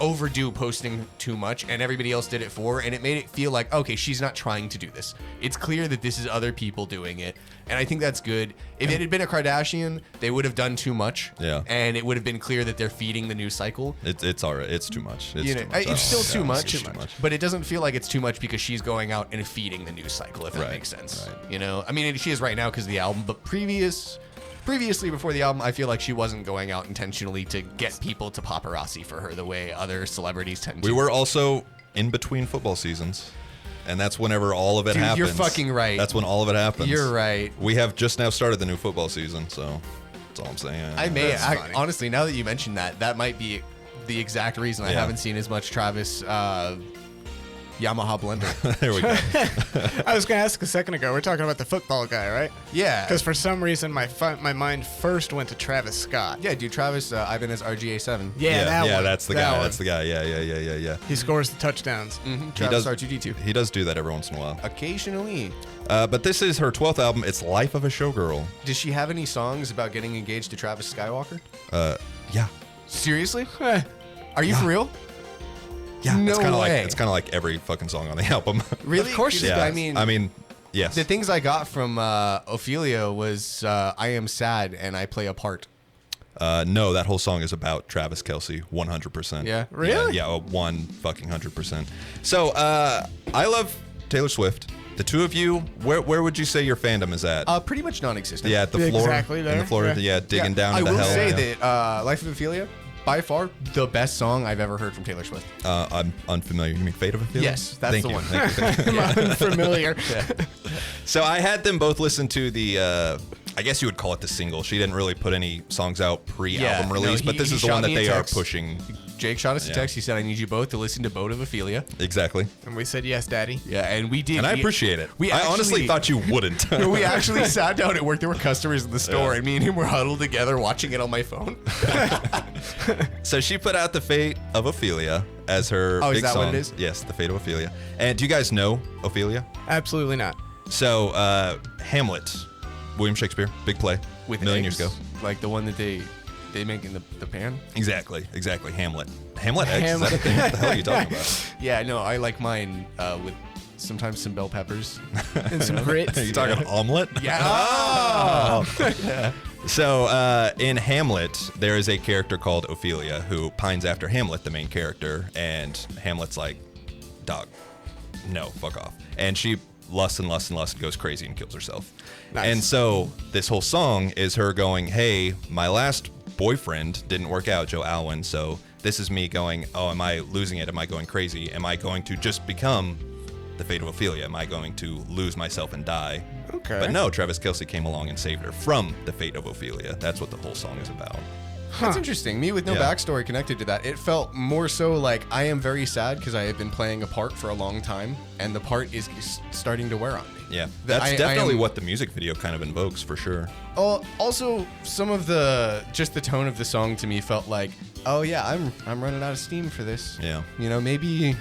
overdo posting too much, and everybody else did it for her, and it made it feel like, okay, she's not trying to do this. It's clear that this is other people doing it, and I think that's good. If it had been a Kardashian, they would have done too much. Yeah. And it would have been clear that they're feeding the news cycle. It's all right. It's too much. It's too much. It's still too much, It's too much. but it doesn't feel like it's too much because she's going out and feeding the news cycle, if that Right, makes sense. right. I mean, she is right now because of the album, but previously before the album, I feel like she wasn't going out intentionally to get people to paparazzi for her the way other celebrities tend to. We were also in between football seasons, and that's whenever all of it Dude, happens. you're fucking right. That's when all of it happens. You're right. We have just now started the new football season, so that's all I'm saying. Honestly, now that you mentioned that might be the exact reason I Yeah. haven't seen as much Travis Yamaha blender. There we go. I was going to ask a second ago. We're talking about the football guy, right? Yeah. Because for some reason, my mind first went to Travis Scott. Yeah, dude, Travis Ibanez RGA7. Yeah, that one. That's the That guy. one. That's the guy. Yeah. He scores the touchdowns. Travis does- R2D2. He does do that every once in a while. Occasionally. But this is her 12th album. It's Life of a Showgirl. Does she have any songs about getting engaged to Travis Skywalker? Yeah. Seriously? Eh, Are you for real? Yeah. No it's kind of way. like every fucking song on the album. Really? Of course yeah. I mean, yes. the things I got from Ophelia was I am sad and I play a part. No, that whole song is about Travis Kelce, 100%. Yeah? Really? Yeah, 100%. So, I love Taylor Swift. The two of you, where would you say your fandom is at? Pretty much non-existent. Yeah, at the floor. Exactly In there, the floor, yeah. yeah, digging down I into will hell. say yeah. that Life of Ophelia, by far, the best song I've ever heard from Taylor Swift. I'm unfamiliar. You mean Fate of Ophelia? Yes, that's Thank the you. one. Thank you. I'm unfamiliar. So I had them both listen to the, I guess you would call it the single. She didn't really put any songs out pre-album Yeah, release, no, but he- this he is the shot one that me a they are text. pushing. Jake shot us a Yeah. text. He said, I need you both to listen to Boat of Ophelia. Exactly. And we said, yes, Daddy. Yeah, and we did. And I We- appreciate it. We I honestly actually- thought you wouldn't. No, we actually sat down at work. There were customers in the store, Yeah. and me and him were huddled together watching it on my phone. So she put out The Fate of Ophelia as her Oh, is big that song. what it is? Yes, The Fate of Ophelia. And do you guys know Ophelia? Absolutely not. So Hamlet, William Shakespeare, big play, With a million eggs, years ago. like the one that they make in the pan. Exactly. Hamlet. Hamlet eggs? Hamlet. Is that a thing? What the hell are you talking about? Yeah, no, I like mine with sometimes some bell peppers. And some grits. Are you talking omelet? Yeah. Oh! So in Hamlet, there is a character called Ophelia who pines after Hamlet, the main character, and Hamlet's like, dog, no, fuck off. And she lusts and lusts and lusts and goes crazy and kills herself. Nice. And so this whole song is her going, hey, my last boyfriend didn't work out, Joe Alwyn, so this is me going, oh, am I losing it? Am I going crazy? Am I going to just become the Fate of Ophelia? Am I going to lose myself and die? Okay. But no, Travis Kelce came along and saved her from the Fate of Ophelia. That's what the whole song is about. That's interesting. Me with no Yeah. backstory connected to that. It felt more so like I am very sad because I have been playing a part for a long time, and the part is starting to wear on me. Yeah, that's definitely what the music video kind of invokes for sure. Also, some of the tone of the song to me felt like, oh yeah, I'm running out of steam for this. Yeah. You know, maybe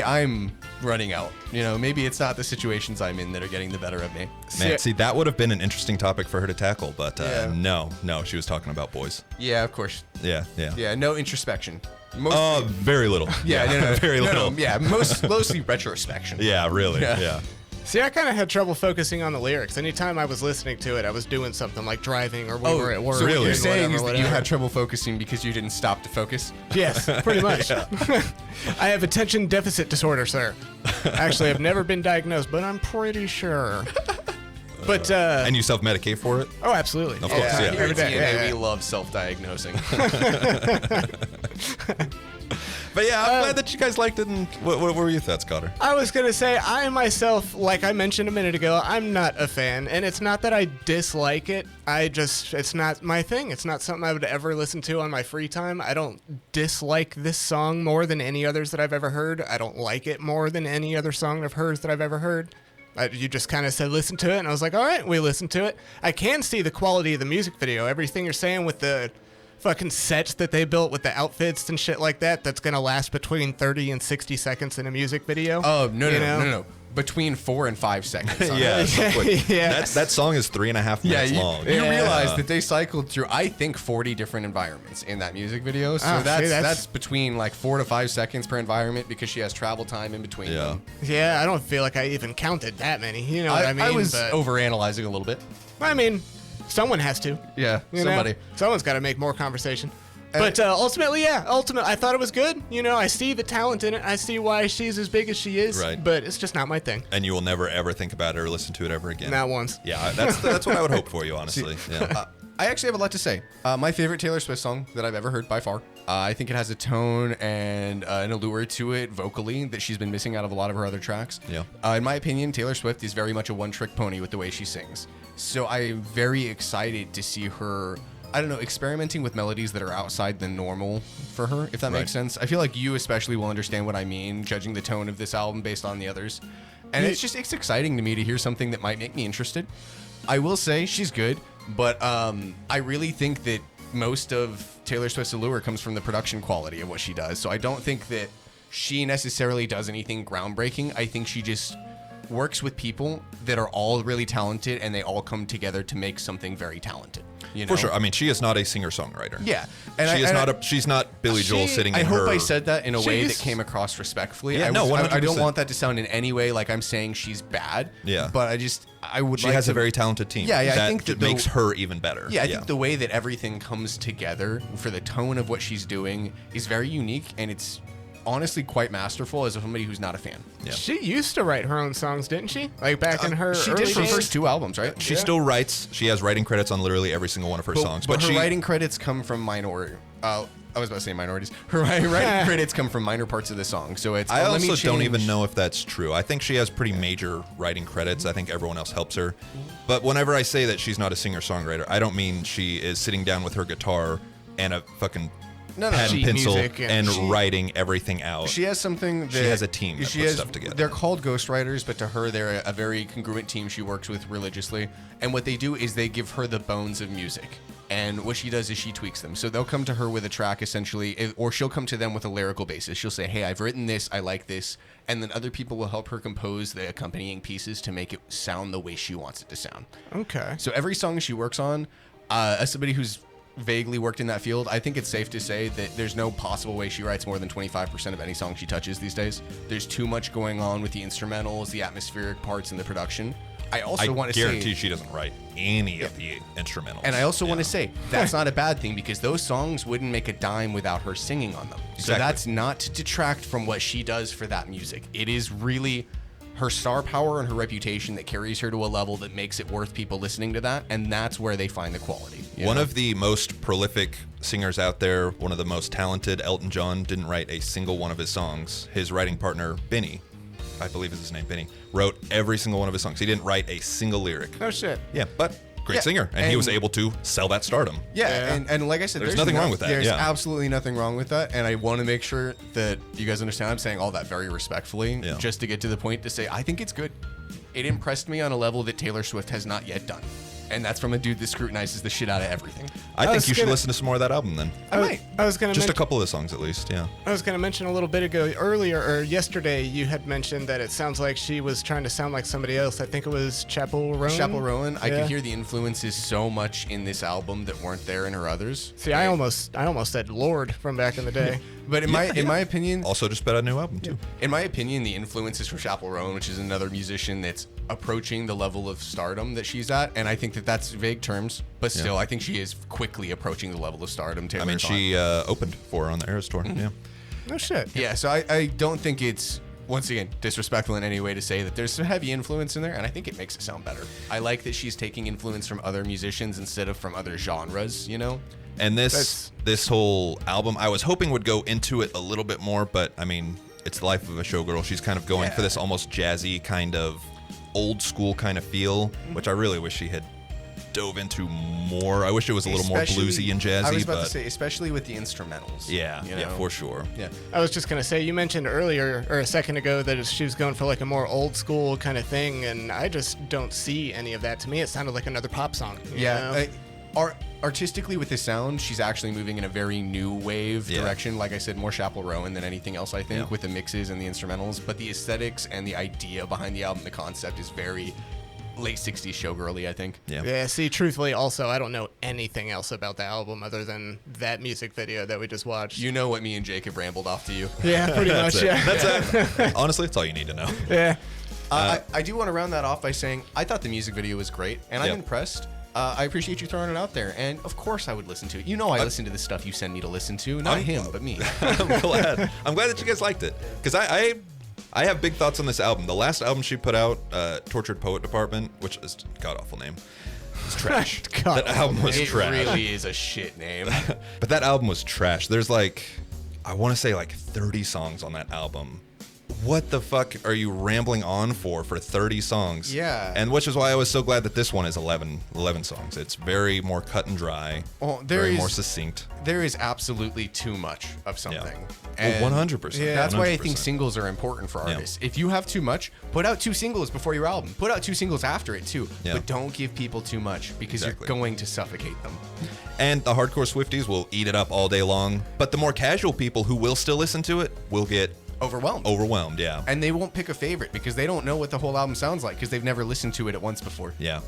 I'm running out. You know, maybe it's not the situations I'm in that are getting the better of me. Man, see, that would have been an interesting topic for her to tackle, but no, she was talking about boys. Yeah, of course. Yeah. Yeah, no introspection. Very little. Yeah, very little. Yeah, mostly retrospection. Yeah, really. Yeah. See, I kind of had trouble focusing on the lyrics. Anytime I was listening to it, I was doing something like driving or we were at work. So what you're doing saying is that you whatever. had trouble focusing because you didn't stop to focus? Yes, pretty much. I have attention deficit disorder, sir. Actually, I've never been diagnosed, but I'm pretty sure. But And you self-medicate for it? oh, absolutely. Of course, yeah. Here Every at day. TNA, Yeah. we love self-diagnosing. But yeah, I'm glad that you guys liked it. And what were your thoughts, Cotter? I was gonna say, I myself, like I mentioned a minute ago, I'm not a fan, and it's not that I dislike it. It's not my thing. It's not something I would ever listen to on my free time. I don't dislike this song more than any others that I've ever heard. I don't like it more than any other song of hers that I've ever heard. You just kind of said listen to it, and I was like, all right, we listened to it. I can see the quality of the music video. Everything you're saying with the fucking sets that they built with the outfits and shit like that, that's gonna last between 30 and 60 seconds in a music video. Oh, no. Between 4 and 5 seconds. Yeah. Yeah. That song is 3.5 minutes long. You realize that they cycled through, I think, 40 different environments in that music video. So Oh, that's between like 4 to 5 seconds per environment because she has travel time in between them. Yeah, I don't feel like I even counted that many. You know what I mean? I was But, overanalyzing a little bit. I mean, someone has to. Yeah, You somebody. know? Someone's got to make more conversation. But ultimately, I thought it was good. You know, I see the talent in it. I see why she's as big as she is. Right. But it's just not my thing. And you will never, ever think about it or listen to it ever again. Not once. Yeah, that's what I would hope for you, honestly. Yeah. I actually have a lot to say. My favorite Taylor Swift song that I've ever heard by far. I think it has a tone and an allure to it vocally that she's been missing out of a lot of her other tracks. Yeah. In my opinion, Taylor Swift is very much a one-trick pony with the way she sings. So I'm very excited to see her, I don't know, experimenting with melodies that are outside the normal for her, if that makes sense. I feel like you especially will understand what I mean, judging the tone of this album based on the others. And it's exciting to me to hear something that might make me interested. I will say she's good, but I really think that most of Taylor Swift's allure comes from the production quality of what she does. So I don't think that she necessarily does anything groundbreaking. I think she just works with people that are all really talented and they all come together to make something very talented. You know? For sure. I mean, she is not a singer-songwriter. Yeah. She's not Billy Joel sitting in I her... hope I said that in a way that She's- came across respectfully. Yeah, I no, 100%. don't want that to sound in any way like I'm saying she's bad. Yeah. But I would She like has to, a very talented team. Yeah, I that think that makes her even better. Yeah, I think the way that everything comes together for the tone of what she's doing is very unique, and it's honestly quite masterful as somebody who's not a fan. Yeah. She used to write her own songs, didn't she? Like back in her She early did for the days? first 2 albums, right? She still writes. She has writing credits on literally every single one of her songs. But her she, writing credits come from minor. I was about to say minorities. Her writing credits come from minor parts of the song, so it's. I let me also don't even change- know if that's true. I think she has pretty major writing credits. I think everyone else helps her. But whenever I say that she's not a singer-songwriter, I don't mean she is sitting down with her guitar and a fucking pen, Sheet pencil, music, and she- writing everything out. She has something that She has a team that she puts has, stuff together. They're called ghostwriters, but to her, they're a very congruent team she works with religiously. And what they do is they give her the bones of music. And what she does is she tweaks them. So they'll come to her with a track essentially, or she'll come to them with a lyrical basis. She'll say, hey, I've written this, I like this. And then other people will help her compose the accompanying pieces to make it sound the way she wants it to sound. Okay. So every song she works on, as somebody who's vaguely worked in that field, I think it's safe to say that there's no possible way she writes more than 25% of any song she touches these days. There's too much going on with the instrumentals, the atmospheric parts, and the production. I also want to guarantee say, she doesn't write any of the instrumentals. and I also want to say that's not a bad thing because those songs wouldn't make a dime without her singing on them. So Exactly. that's not to detract from what she does for that music. It is really her star power and her reputation that carries her to a level that makes it worth people listening to that, and that's where they find the quality. One of the most prolific singers out there, one of the most talented, Elton John, didn't write a single one of his songs. His writing partner, Benny, I believe is his name, Benny, wrote every single one of his songs. He didn't write a single lyric. No shit. Yeah, but great Yeah, singer, and he was and- able to sell that stardom. Yeah, and like I said, There's nothing wrong with that, There's yeah. absolutely nothing wrong with that, and I want to make sure that you guys understand I'm saying all that very respectfully, Yeah. just to get to the point to say I think it's good. It impressed me on a level that Taylor Swift has not yet done. And that's from a dude that scrutinizes the shit out of everything. I think you should listen to some more of that album then. I might. I was gonna Just a couple of the songs at least, yeah. I was gonna mention a little bit ago, earlier or yesterday, you had mentioned that it sounds like she was trying to sound like somebody else. I think it was Chapel Roan. Chapel Roan, I Yeah. could hear the influences so much in this album that weren't there in her others. See, I almost said Lord from back in the day. But in my opinion, Also just put out a new album too. in my opinion, the influences from Chapel Roan, which is another musician that's approaching the level of stardom that she's at, and I think that that's vague terms, but still, I think she is quickly approaching the level of stardom. Taylor I mean, thought. she opened for her on the Eras tour. Yeah. No shit. Yeah, so I don't think it's, once again, disrespectful in any way to say that there's some heavy influence in there, and I think it makes it sound better. I like that she's taking influence from other musicians instead of from other genres, you know? And this whole album, I was hoping would go into it a little bit more, but I mean, it's the life of a showgirl. She's kind of going for this almost jazzy kind of old school kind of feel, which I really wish she had dove into more. I wish it was a little more bluesy and jazzy. I was about to say, especially with the instrumentals. Yeah, you yeah, know? for sure. Yeah. I was just gonna say, you mentioned earlier or a second ago that she was going for like a more old school kind of thing, and I just don't see any of that. To me, it sounded like another pop song. you know? Artistically with the sound, she's actually moving in a very new wave Yeah. direction. Like I said, more Chapel Roan than anything else, I think, Yeah. with the mixes and the instrumentals. But the aesthetics and the idea behind the album, the concept is very late 60s showgirly, I think. Yeah. Yeah, see, truthfully, also, I don't know anything else about the album other than that music video that we just watched. You know what me and Jacob rambled off to you. Yeah, pretty much, That's it. yeah. That's it. Honestly, that's all you need to know. Yeah. I do want to round that off by saying I thought the music video was great, and I'm Yep. impressed. I appreciate you throwing it out there, and of course I would listen to it. You know I listen to the stuff you send me to listen to, not him, but me. I'm glad. I'm glad that you guys liked it, because I have big thoughts on this album. The last album she put out, Tortured Poet Department, which is a god awful name. It's trash. God That album was It trash. really is a shit name. But that album was trash. There's like, I want to say like 30 songs on that album. What the fuck are you rambling on for 30 songs? Yeah. And which is why I was so glad that this one is 11 songs. It's very more cut and dry. Well, very more succinct. There is absolutely too much of something. Well, 100%. Yeah. That's why I 100%. think singles are important for artists. If you have too much, put out 2 singles before your album. Put out 2 singles after it too. Yeah. But don't give people too much because Exactly. you're going to suffocate them. And the hardcore Swifties will eat it up all day long. But the more casual people who will still listen to it will get Overwhelmed. yeah. And they won't pick a favorite because they don't know what the whole album sounds like because they've never listened to it at once before. Yeah.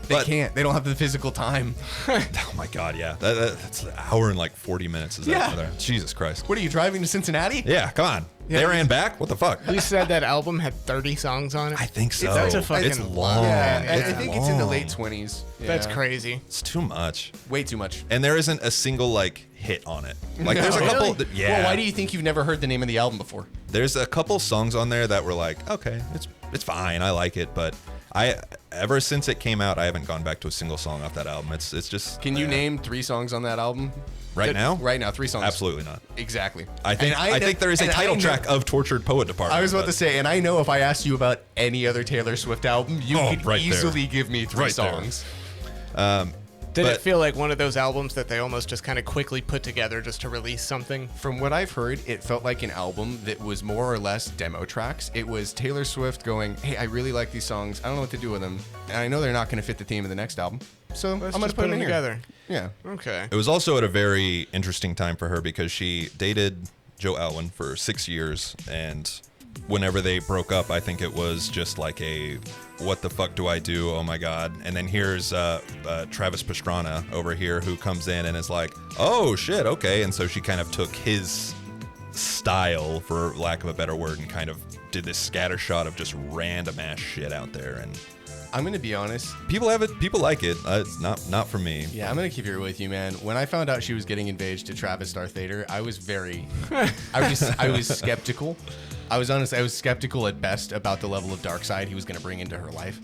They But- can't. They don't have the physical time. Oh my God, yeah. That's an hour and like 40 minutes. Is Yeah. that? Jesus Christ. What are you driving to Cincinnati? Yeah, come on. There and back? What the fuck? You said that album had 30 songs on it? I think so. That's a fucking It's long. Yeah, Yeah. I think it's in the late 20s. That's Yeah. crazy. It's too much. Way too much. And there isn't a single like hit on it. Like there's a No. couple. Really? Yeah. Well, why do you think you've never heard the name of the album before? There's a couple songs on there that were like, okay, it's fine. I like it, but ever since it came out, I haven't gone back to a single song off that album. It's just. Can you name 3 songs on that album? Right now? Right now, 3 songs. Absolutely not. Exactly. I think And I think there is a and title I know- track of Tortured Poet Department. I was about but- to say, and I know if I asked you about any other Taylor Swift album, you could right there. easily give me 3 Right there. songs. Did But- it feel like one of those albums that they almost just kind of quickly put together just to release something? From what I've heard, it felt like an album that was more or less demo tracks. It was Taylor Swift going, hey, I really like these songs. I don't know what to do with them. And I know they're not going to fit the theme of the next album. So I'm going to just put them in together. Here. Yeah. Okay. It was also at a very interesting time for her because she dated Joe Alwyn for 6 years, and whenever they broke up, I think it was just like a what the fuck do I do? Oh my God. And then here's Travis Pastrana over here who comes in and is like, oh shit, okay. And so she kind of took his style, for lack of a better word, and kind of did this scattershot of just random ass shit out there. And I'm going to be honest. people have it, people like it. It's not for me. Yeah, I'm going to keep it real with you, man. When I found out she was getting engaged to Travis Darth Vader, I was I was skeptical. I was honest, I was skeptical at best about the level of dark side he was going to bring into her life.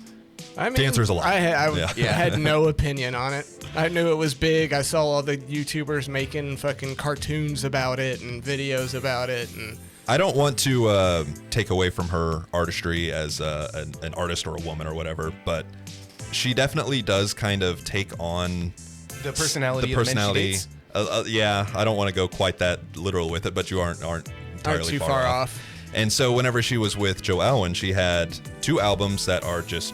I mean, Dancer's alive. I Yeah. had no opinion on it. I knew it was big. I saw all the YouTubers making fucking cartoons about it and videos about it. And I don't want to take away from her artistry as an artist or a woman or whatever, but she definitely does kind of take on The personality the of the men she personality. dates. Yeah, I don't want to go quite that literal with it, but you aren't entirely aren't too far off. And so whenever she was with Joe Alwyn, she had 2 albums that are just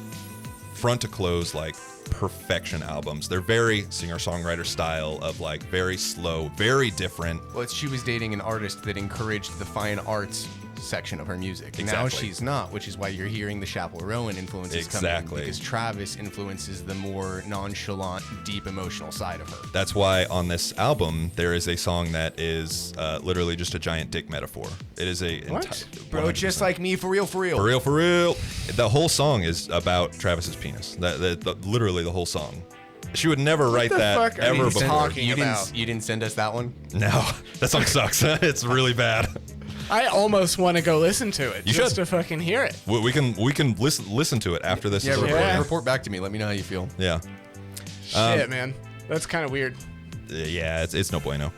front to close, like perfection albums. They're very singer-songwriter style of like very slow, very different. Well, she was dating an artist that encouraged the fine arts section of her music. Exactly. Now she's not, which is why you're hearing the Chappell Rowan influences come in, because Travis influences the more nonchalant, deep emotional side of her. That's why on this album there is a song that is literally just a giant dick metaphor. It is a Bro, just like me, for real, for real. For real, for real. The whole song is about Travis's penis. Literally the whole song. She would never write that ever before. You didn't send us that one? No, that song sucks. It's really bad. I almost want to go listen to it. You just should. to fucking hear it. We can listen to it after this is Yeah, report back to me. Let me know how you feel. Yeah. Shit, man. That's kind of weird. Yeah, it's no bueno.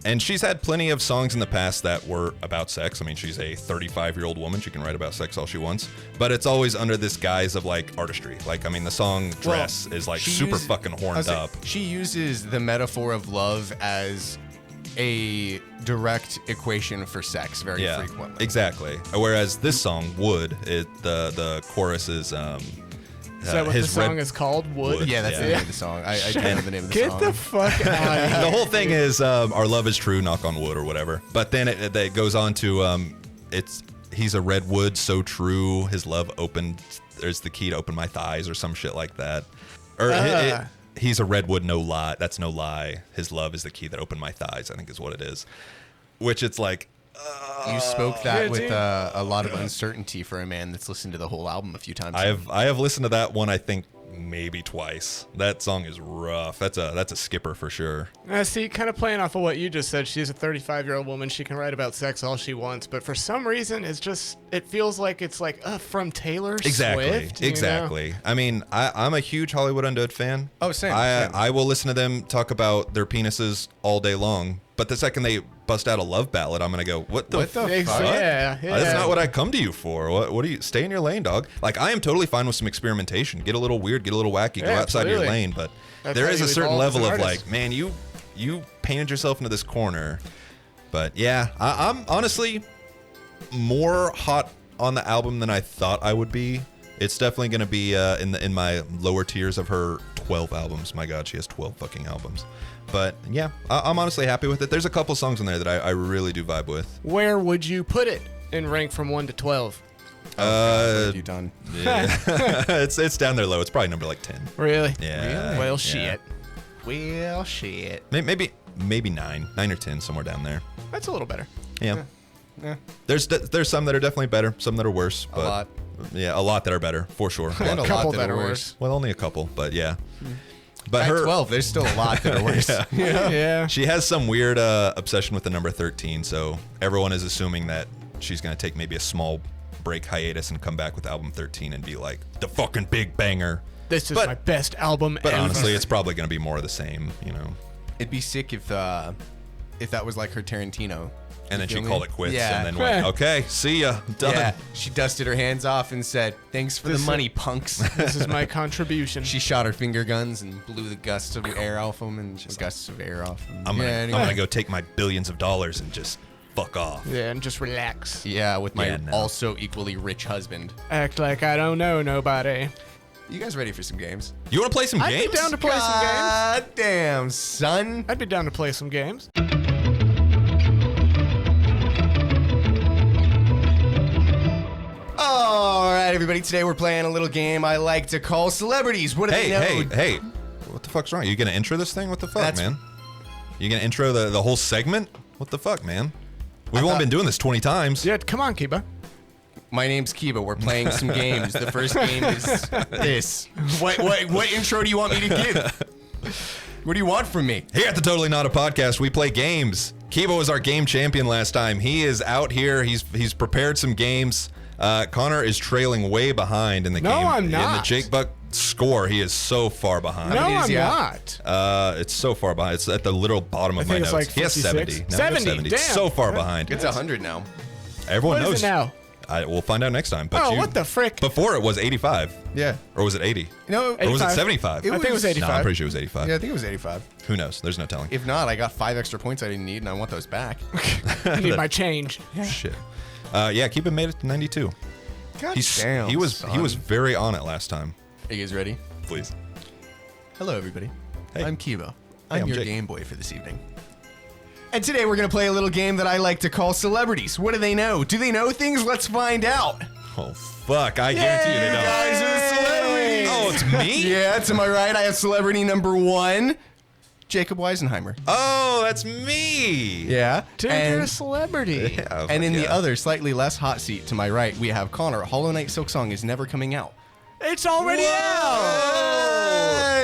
And she's had plenty of songs in the past that were about sex. I mean, she's a 35-year-old woman. She can write about sex all she wants. But it's always under this guise of, like, artistry. Like, I mean, the song Dress is, like, super fucking horned up. She uses the metaphor of love as a direct equation for sex very frequently. Exactly. Whereas this song, Wood, the chorus is... Is that what the song is called? Wood? Yeah, that's the name of the song. I don't know the name of the song. Get the fuck out of here. The whole thing is our love is true, knock on wood or whatever. But then it goes on to he's a redwood so true, his love opened, there's the key to open my thighs or some shit like that. Or he's a redwood, no lie. That's no lie. His love is the key that opened my thighs, I think is what it is. Which it's like... You spoke that with a lot of uncertainty for a man that's listened to the whole album a few times. I have listened to that one, I think, maybe twice. That song is rough. That's a skipper for sure. See, kind of playing off of what you just said, she's a 35-year-old woman. She can write about sex all she wants, but for some reason, it feels like it's like from Taylor Swift. Exactly. I mean, I'm a huge Hollywood Undead fan. Oh, same. I will listen to them talk about their penises all day long. But the second they bust out a love ballad, I'm gonna go, what the fuck? Yeah. That's not what I come to you for. What do you stay in your lane, dog? Like, I am totally fine with some experimentation. Get a little weird, get a little wacky, go outside of your lane. But there is a certain level of like, man, you painted yourself into this corner. But yeah, I'm honestly more hot on the album than I thought I would be. It's definitely gonna be in my lower tiers of her 12 albums. My God, she has 12 fucking albums. But yeah, I'm honestly happy with it. There's a couple songs in there that I really do vibe with. Where would you put it in rank from 1 to 12? What have you done? Yeah. it's down there low. It's probably number like 10. Really? Yeah. Well, Yeah. shit. Well, shit. Maybe 9 or 10, somewhere down there. That's a little better. Yeah. Yeah. There's some that are definitely better, some that are worse. But A lot. Yeah, a lot that are better, for sure. And a couple lot that are worse. Well, only a couple, but yeah. But At her 12, there's still a lot that are worse. Yeah. She has some weird obsession with the number 13, so everyone is assuming that she's going to take maybe a small break hiatus and come back with album 13 and be like, the fucking big banger. This is my best album But ever. honestly, it's probably going to be more of the same, you know. It'd be sick if that was like her Tarantino. And then she feel me? called it quits Yeah. and then went, okay, see ya, done. Yeah, she dusted her hands off and said, "Thanks for the money, punks." This is my contribution. She shot her finger guns and blew the gusts of air off them and gusts of air off them. I'm gonna go take my billions of dollars and just fuck off. Yeah, and just relax. Yeah, with my Yeah, no. also equally rich husband. Act like I don't know nobody. You guys ready for some games? You want to play some I'd games? be down to play some games. God damn, son. I'd be down to play some games. All right, everybody. Today we're playing a little game I like to call Celebrities. What do they know? Hey, what the fuck's wrong? You gonna intro this thing? What the fuck, That's- man? You gonna intro the whole segment? What the fuck, man? We've only been doing this 20 times. Yeah, come on, Kiba. My name's Kiba. We're playing some games. The first game is this. What intro do you want me to give? What do you want from me? Here at the Totally Not a Podcast, we play games. Kiba was our game champion last time. He is out here. He's prepared some games. Connor is trailing way behind in the game. No, I'm In the not. Jake Buck score, he is so far behind. No, many is I'm he at? not. It's so far behind. It's at the literal bottom of my think it's notes. like He has 56. 70. No, he has 70, damn. So far behind. It's 100 now. Everyone What knows. is it now? We'll find out next time. But Oh, what the frick? Before it was 85. Yeah. Or was it 80? No. Or was it 85. 75? I think it was was- 85. No, I'm pretty sure it was 85. Yeah, I think it was 85. Who knows? There's no telling. If not, I got 5 extra points I didn't need, and I want those back. I need my change. Shit. Yeah, Kiba made it to 92. God He was very on it last time. Are you guys ready? Please. Hello, everybody. Hey. I'm Kiba. I'm your Jake. Game Boy for this evening. And today we're going to play a little game that I like to call Celebrities. What do they know? Do they know things? Let's find out. Oh fuck! I guarantee you they You don't. guys are celebrities. Oh, it's me? Yeah, am I right? I have celebrity number 1, Jacob Weisenheimer. Oh, that's me. Yeah. Dude, you're a celebrity. Yeah, And in the yeah. other, slightly less hot seat to my right, we have Connor. Hollow Knight Silksong is never coming out. It's already Whoa!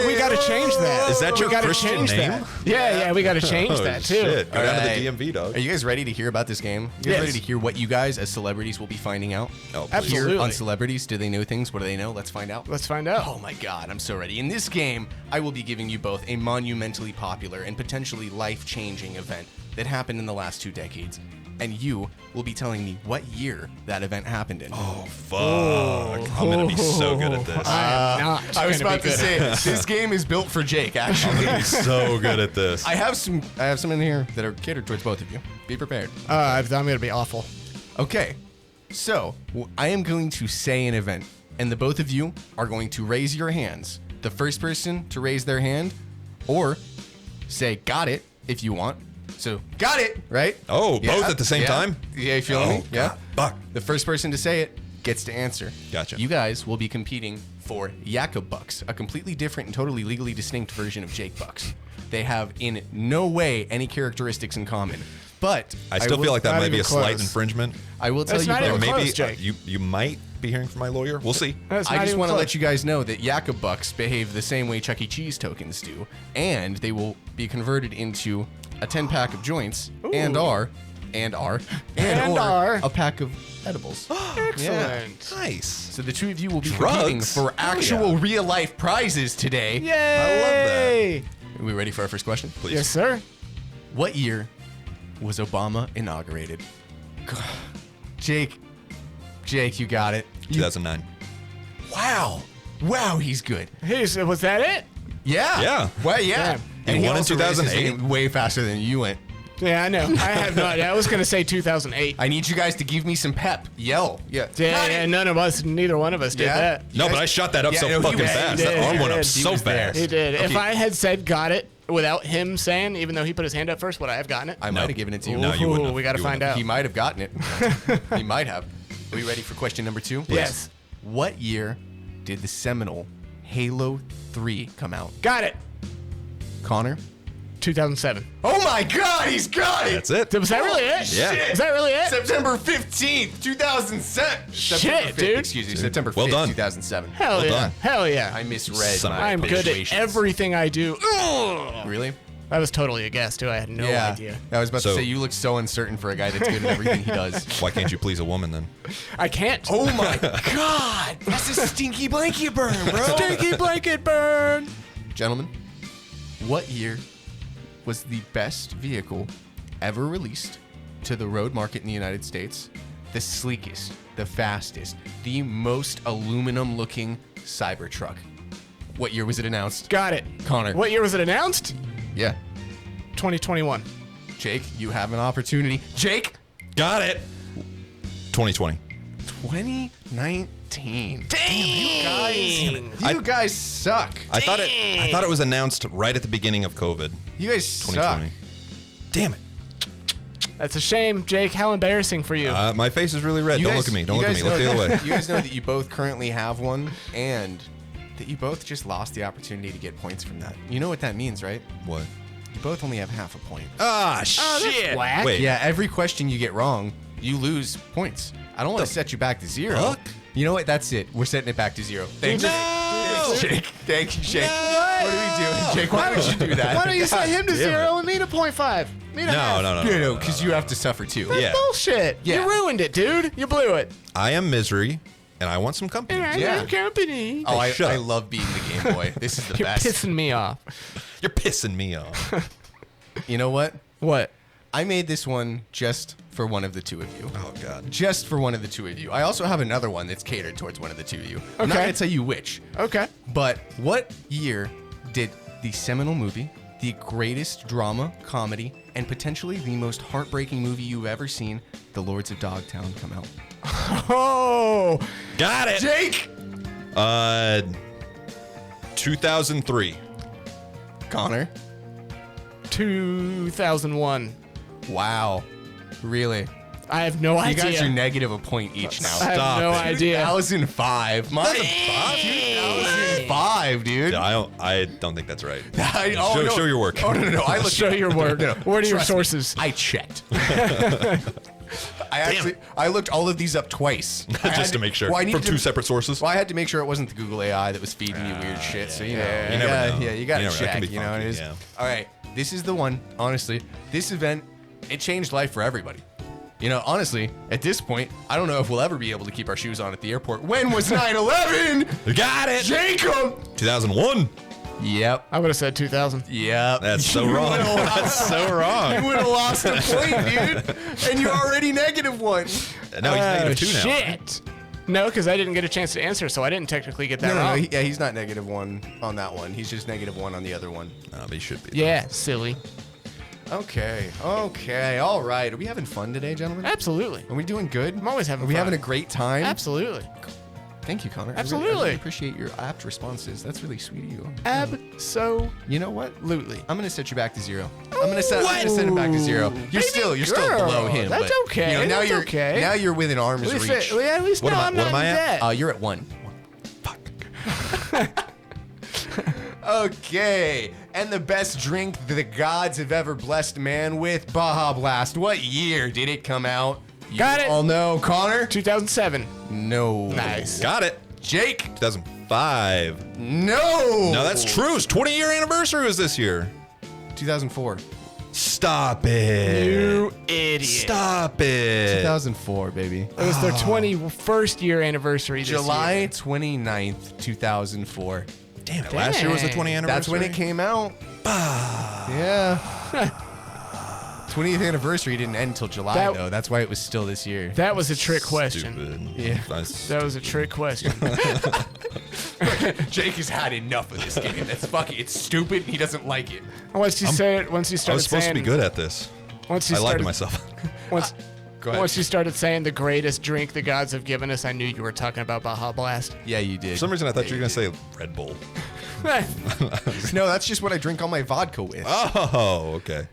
out. We got to change that. Is that your we gotta Christian change name? That. Yeah, we got to change Oh, that too. shit. Go down to Alright. the DMV, dog. Are you guys ready to hear about this game? You guys Yes. ready to hear what you guys as celebrities will be finding out? Oh, please. Absolutely. Here on Celebrities, do they know things? What do they know? Let's find out. Let's find out. Oh my god, I'm so ready. In this game, I will be giving you both a monumentally popular and potentially life-changing event that happened in the last 2 decades. And you will be telling me what year that event happened in. Oh fuck! I'm gonna be so good at this. I am not. I was gonna about be to good say, at this. this game is built for Jake, I'm actually. gonna be so good at this. I have some in here that are catered towards both of you. Be prepared. I'm gonna be awful. Okay, so I am going to say an event, and the both of you are going to raise your hands. The first person to raise their hand, or say "got it" if you want. So got it, right? Oh, both at the same time? Yeah, you feeling me? Yeah. God, fuck. The first person to say it gets to answer. Gotcha. You guys will be competing for Jakob Bucks, a completely different and totally legally distinct version of Jake Bucks. They have in no way any characteristics in common. But I still will- feel like that not might be a even slight close. infringement. I will tell That's you not both. even Maybe close, Jake. you might be hearing from my lawyer. We'll see. That's I not just even want to close. let you guys know that Jakob Bucks behave the same way Chuck E. Cheese tokens do, and they will be converted into a 10-pack of joints and or are. a pack of edibles. Excellent. Nice. So the two of you will be Drugs? competing for actual Yeah. real-life prizes today. Yay! Are we ready for our first question? Please. Yes, sir. What year was Obama inaugurated? Jake, you got it. 2009. Wow, he's good. Hey, so was that it? Yeah. Yeah. Well, yeah. Damn. And He won in also raised his 2008? hand way faster than you went. Yeah, I know. I have no idea. I was gonna say 2008. I need you guys to give me some pep. Yell. Yeah. Yeah, none of us, neither one of us did Yeah. that. No, but I shot that up Yeah, so no, he fucking was- he fast. did, That arm he went up did. so He was there. fast. He did. Okay. If I had said got it without him saying, even though he put his hand up first, would I have gotten it? I might have given it to you. No, you wouldn't have. We got to You find wouldn't out. He might have gotten it. He might have. Are we ready for question number 2? Yes. What year did the seminal Halo 3 come out? Got it. Connor? 2007. Oh my god, he's got it! That's it. Was that really it? Yeah. Is that really it? September 15th, 2007. September 5th, dude. Excuse me, September 5th, Well done. 2007. Hell Well yeah. done. Hell yeah. I misread Son of my a I'm good at punctuations. everything I do. Ugh. Really? That was totally a guess, too. I had no idea. I was about to So- say, you look so uncertain for a guy that's good at everything he does. Why can't you please a woman then? I can't. Oh my god! That's a stinky blanket burn, bro! Stinky blanket burn. Gentlemen, what year was the best vehicle ever released to the road market in the United States? The sleekest, the fastest, the most aluminum looking Cybertruck. What year was it announced? Got it. Connor. What year was it announced? Yeah. 2021. Jake, you have an opportunity. Jake! Got it. 2020. 2019. Dang. You guys suck. I thought it was announced right at the beginning of COVID. You guys suck. 2020. Damn it. That's a shame, Jake. How embarrassing for you. My face is really red. You Don't guys- look at me. Don't you look at guys me. Look the know other way. that- You guys know that you both currently have one, and that you both just lost the opportunity to get points from that. You know what that means, right? What? You both only have half a point. Ah, that's shit. whack. Wait. Yeah, every question you get wrong, you lose points. I don't want to set you back to 0. fuck? You know what? That's it. We're setting it back to 0. Thanks, No! Thanks, Jake. Thank you, Jake. No! What are we doing, Jake? Why would you do that? Why don't you set him to damn 0 and me to 0.5? Me to half. No. Because you have to suffer too. Yeah. Bullshit. Yeah. You ruined it, dude. You blew it. I am misery, and I want some company. And I Yeah. need company. Oh, shut I up. love being the Game Boy. This is the You're best. pissing me off. You're pissing me off. You know what? What? I made this one just for one of the two of you. Oh God. Just for one of the two of you. I also have another one that's catered towards one of the two of you. I'm not Okay. going to tell you which. Okay. But what year did the seminal movie, the greatest drama, comedy, and potentially the most heartbreaking movie you've ever seen, The Lords of Dogtown, come out? Oh, Got it. Jake! 2003. Connor? 2001. Wow. Really? I have no You idea. guys are negative a point each now. I have Stop no it. idea. 2005. 2005, dude. I don't think that's right. Show your work. Oh, no. I looked Show your work. What are your Trust me, sources? I checked. I looked all of these up twice. Just to make sure. Well, I needed From two separate sources. Well, I had to make sure it wasn't the Google AI that was feeding you weird shit. So you know, You never know. Yeah, you gotta You never know. It check. can be You know what it is. funky, All right, this is the one. Honestly, this event, it changed life for everybody. You know, honestly, at this point, I don't know if we'll ever be able to keep our shoes on at the airport. When was 9/11? Got it. Jacob. 2001. Yep. I would have said 2000. Yep. That's so You wrong. would've lost- That's so wrong. You would have lost a point, dude. And you're already negative one. No, he's negative 2 now. Shit. No, because I didn't get a chance to answer, so I didn't technically get that No, wrong. yeah, he's not negative one on that one. He's just negative one on the other one. But he should be. Yeah, silly. Okay, all right. Are we having fun today, gentlemen? Absolutely. Are we doing good? I'm always having Are we fun. having a great time? Absolutely. Thank you, Connor. I Absolutely. really appreciate your apt responses. That's really sweet of you. Absolutely. You know what? I'm gonna set you back to 0. I'm gonna set him back to 0. You're still girl. below him. That's but, okay. You know, now That's you're okay. now you're within arm's At least, reach. at least What now am I- I'm what not am I in at? debt. You're at 1. Fuck. Okay, and the best drink the gods have ever blessed man with, Baja Blast. What year did it come out? You Got it. all know, Connor? 2007. No. Nice. Got it. Jake? 2005. No. No, that's true. It's 20-year anniversary was this year. 2004. Stop it. You idiot. Stop it. 2004, baby. It was their 21st year anniversary this July year. 29th, 2004. Damn it. Last year was the 20th anniversary. That's when it came out. Yeah. 20th anniversary didn't end until July, That- though. That's why it was still this year. That was a trick question. Stupid. Yeah. That was a trick question. Jake has had enough of this game. It's fucking, it's stupid. And he doesn't like it. Once you started I saying, was supposed to be good at this. Once you I lied started, to myself. Once, Go ahead. once you started saying the greatest drink the gods have given us, I knew you were talking about Baja Blast. Yeah, you did. For some reason, I thought you were going to say Red Bull. No, that's just what I drink all my vodka with. Oh, okay.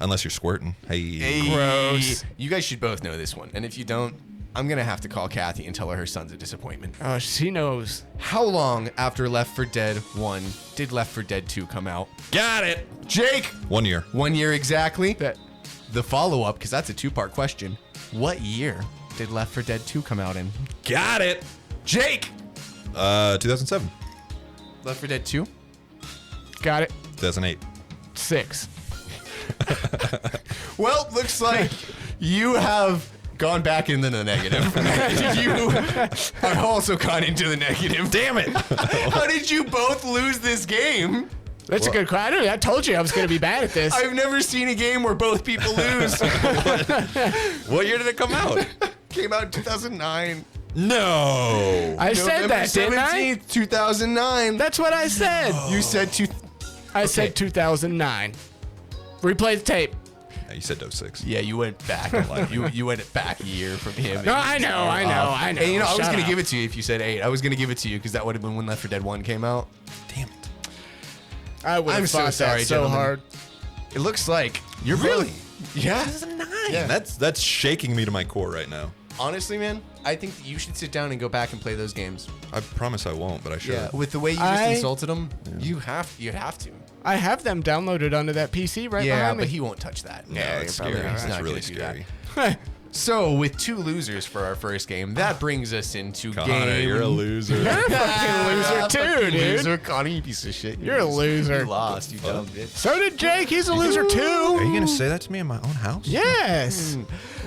Unless you're squirting. Hey. Gross. You guys should both know this one. And if you don't, I'm going to have to call Kathy and tell her son's a disappointment. Oh, she knows. How long after Left 4 Dead 1 did Left 4 Dead 2 come out? Got it. Jake! 1 year. 1 year exactly. That The follow-up, because that's a 2-part question. What year did Left 4 Dead 2 come out in? Got it. Jake! 2007. Left 4 Dead 2? got it. 2008. 6. Well, looks like you have gone back into the negative. You have also gone into the negative. Damn it. How did you both lose this game? That's a good question. I told you I was going to be bad at this. I've never seen a game where both people lose. What year did it come out? Came out in 2009. No. I said November that, didn't I? 17th, 2009. That's what I said. You said I said 2009. Replay the tape. You said 06. Yeah, you went back. you went back a year from him. No, I know. And you know, I was Shut gonna up. give it to you if you said 8. I was gonna give it to you because that would have been when Left 4 Dead 1 came out. Damn it. I would I'm have so fought sorry, that so gentlemen. hard. It looks like you're Really? Yeah. 2009. Yeah. That's shaking me to my core right now. Honestly, man, I think that you should sit down and go back and play those games. I promise I won't, but I should. Yeah. With the way you just insulted him, you have to. I have them downloaded onto that PC right Yeah, behind but me. he won't touch that. No, it's probably scary. not. It's He's not really gonna do that. scary. So, with 2 losers for our first game, that brings us into Connor, game. you're a loser. You're a fucking loser too, Fucking dude. Loser, Connor, you piece of shit. You're a loser. You lost, you dumb bitch. So did Jake. He's a loser Are too. you going to say that to me in my own house? Yes.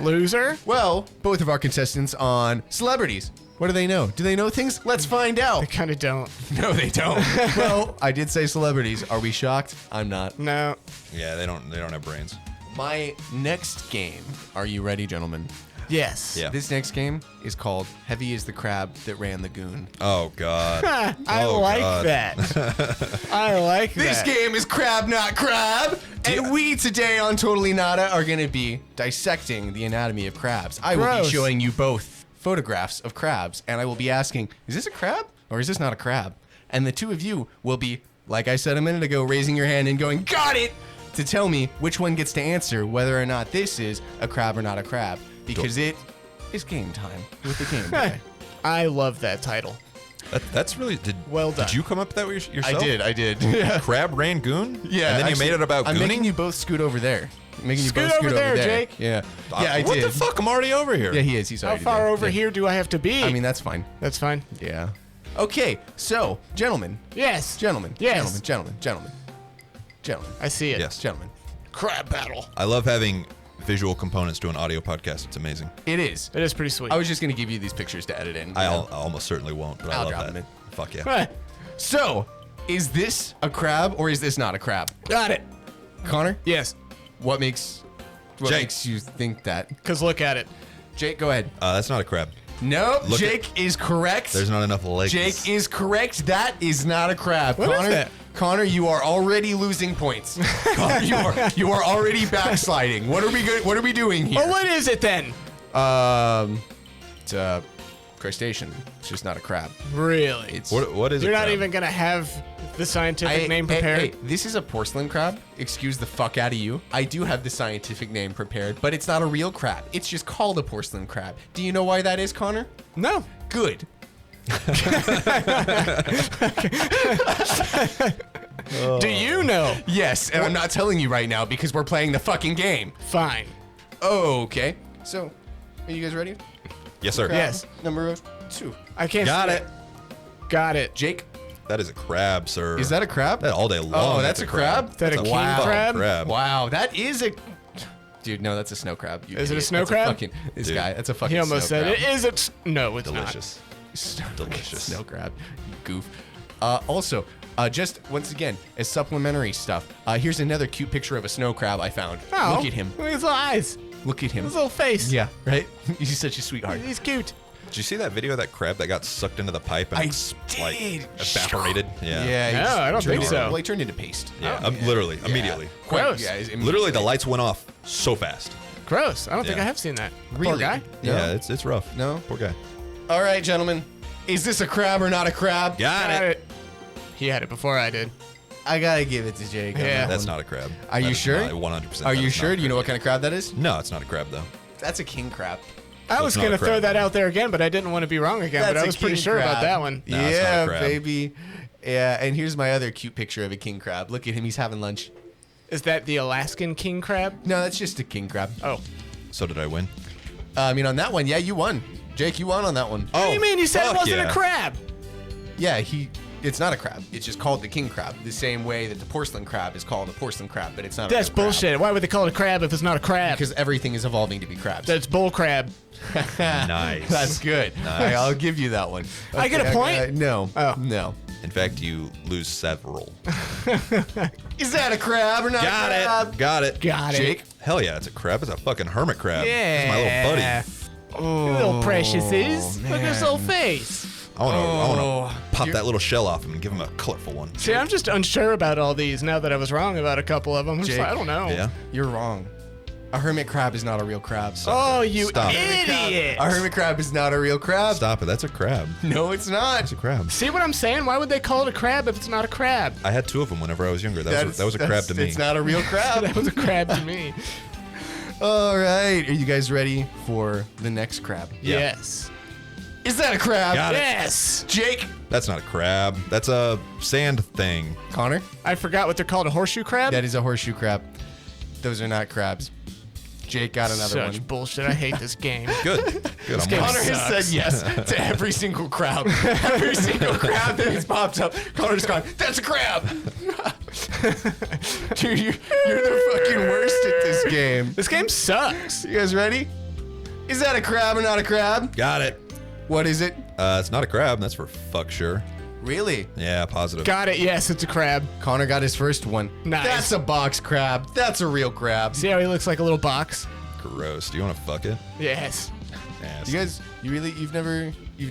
Loser. Well, both of our contestants on celebrities. What do they know? Do they know things? Let's find I out. kind of don't. No, they don't. Well, I did say celebrities. Are we shocked? I'm not. No. Yeah, they don't have brains. My next game. Are you ready, gentlemen? Yes. Yeah. This next game is called Heavy is the Crab That Ran the Goon. Oh God. I Oh, like God. that. I like This that. game is Crab Not Crab, and we today on Totally Nada are going to be dissecting the anatomy of crabs. I will be Gross. showing you both photographs of crabs, and I will be asking, is this a crab or is this not a crab? And the two of you will be, like I said a minute ago, raising your hand and going, got it, to tell me which one gets to answer whether or not this is a crab or not a crab, because it is game time with the Game Boy. I love that title. That's really Well done. Did you come up with that yourself? I did. Yeah. Crab ran Goon? Yeah, And then actually, you made it about I'm gooning? making you both scoot over there. Making you Scoot both scoot over there, Jake. Yeah. Yeah, I what did. the fuck? I'm already over here. Yeah, he is. He's How already far there. over Yeah. here do I have to be? I mean, that's fine. that's fine. Yeah. Okay, so, gentlemen, Yes. gentlemen, Yes. gentlemen. I see it. Yes. Gentlemen. Crab battle. I love having visual components to an audio podcast. It's amazing. It is. It is pretty sweet. I was just going to give you these pictures to edit in. I almost certainly won't, but I I'll love drop that. them Fuck yeah. Huh. So, is this a crab or is this not a crab? Got it. Connor, Yes. what makes Jake. you think that? Because look at it. Jake, go ahead. That's not a crab. No, Look Jake is correct. There's not enough legs. Jake is correct. That is not a crab. What is Connor, that? Connor, you are already losing points. Connor, you are already backsliding. What are we doing here? Well, what is it then? It's a crustacean. It's just not a crab. Really? It's What is You're a not crab? even going to have the scientific name prepared? Hey, this is a porcelain crab. Excuse the fuck out of you. I do have the scientific name prepared, but it's not a real crab. It's just called a porcelain crab. Do you know why that is, Connor? No. Good. Do you know? Yes, and I'm not telling you right now because we're playing the fucking game. Fine. Okay. So, are you guys ready? Yes, sir. Crab Yes. Number 2. I can't Got see it. Got it. Jake, That is a crab, sir. is that a crab? That all day long? Oh, that's a crab? Is that a That's king fucking crab? Wow, that is a. Dude, no, that's a snow crab. You Is it a idiot. snow That's crab? Fucking, this Dude. guy, that's a fucking He almost snow said crab. it. Is it? No, it's Delicious. Delicious. Delicious. Snow crab. You goof. Also, just once again, as supplementary stuff, here's another cute picture of a snow crab I found. Oh, Look at him. Look at his little eyes. Look at him. His little face. Yeah, right? He's such a sweetheart. He's cute. Did you see that video of that crab that got sucked into the pipe and I like did. evaporated? Yeah. Yeah. he No, just I don't turned think it- so. Well, he turned into paste. Yeah. Literally, immediately. Quite- Gross. yeah, Literally, the lights went off so fast. Gross. I don't think Yeah. I have seen that. Poor Really? guy. No? Yeah, it's rough. No? Poor guy. All right, gentlemen. Is this a crab or not a crab? Got Got it. it. He had it before I did. I gotta give it to Jake. on Yeah. that That's one. not a crab. Are you sure? 100%. Are that you is not sure? a Do you know crab. what kind of crab that is? No, it's not a crab though. That's a king crab. I So was it's not going a to throw crab. that out there again, but I didn't want to be wrong again. But That's I a was pretty king sure about crab. that one. Nah, it's not a Yeah, crab. baby. Yeah, and here's my other cute picture of a king crab. Look at him. He's having lunch. Is that the Alaskan king crab? No, that's just a king crab. Oh. So did I win? I mean, on that one, yeah, you won. Jake, you won on that one. What do you mean? You said it fuck wasn't yeah. a crab. Yeah, it's not a crab. It's just called the king crab. The same way that the porcelain crab is called a porcelain crab, but it's not That's a real crab. bullshit. Why would they call it a crab if it's not a crab? Because everything is evolving to be crabs. That's bull crab. Nice. That's good. Nice. I'll give you that one. I get a point? No. Oh. No. In fact, you lose several. Is that a crab or not Got a crab? it. Got it. Got it. Jake? Hell yeah, it's a crab. It's a fucking hermit crab. Yeah. It's my little buddy. Little precious is. Look at his man. little face. I want Oh, to pop you're- that little shell off him and give him a colorful one. See, I'm just unsure about all these now that I was wrong about a couple of them. I'm just Jake. like, I don't know. Yeah. You're wrong. A hermit crab is not a real crab. Oh, you Stop. idiot. A hermit crab is not a real crab. Stop it. That's a crab. No, it's not. It's a crab. See what I'm saying? Why would they call it a crab if it's not a crab? I had two of them whenever I was younger. That was a crab to me. It's not a real crab. That was a crab to me. All right. Are you guys ready for the next crab? Yeah. Yes. Is that a crab? Got it. Yes. Jake? That's not a crab. That's a sand thing. Connor? I forgot what they're called. A horseshoe crab? That is a horseshoe crab. Those are not crabs. Jake got another Such one. bullshit. I hate this game. Good. Good. I'm game winning. Connor has sucks. said yes to every single crab. Every single crab that has popped up. Connor's gone, that's a crab. Dude, you're the fucking worst at this game. This game sucks. You guys ready? Is that a crab or not a crab? Got it. What is it? It's not a crab. That's for fuck sure. Really? Yeah, positive. Got it. Yes, it's a crab. Connor got his first one. Nice. That's a box crab. That's a real crab. See how he looks like a little box? Gross. Do you want to fuck it? Yes. Yeah, You guys, you've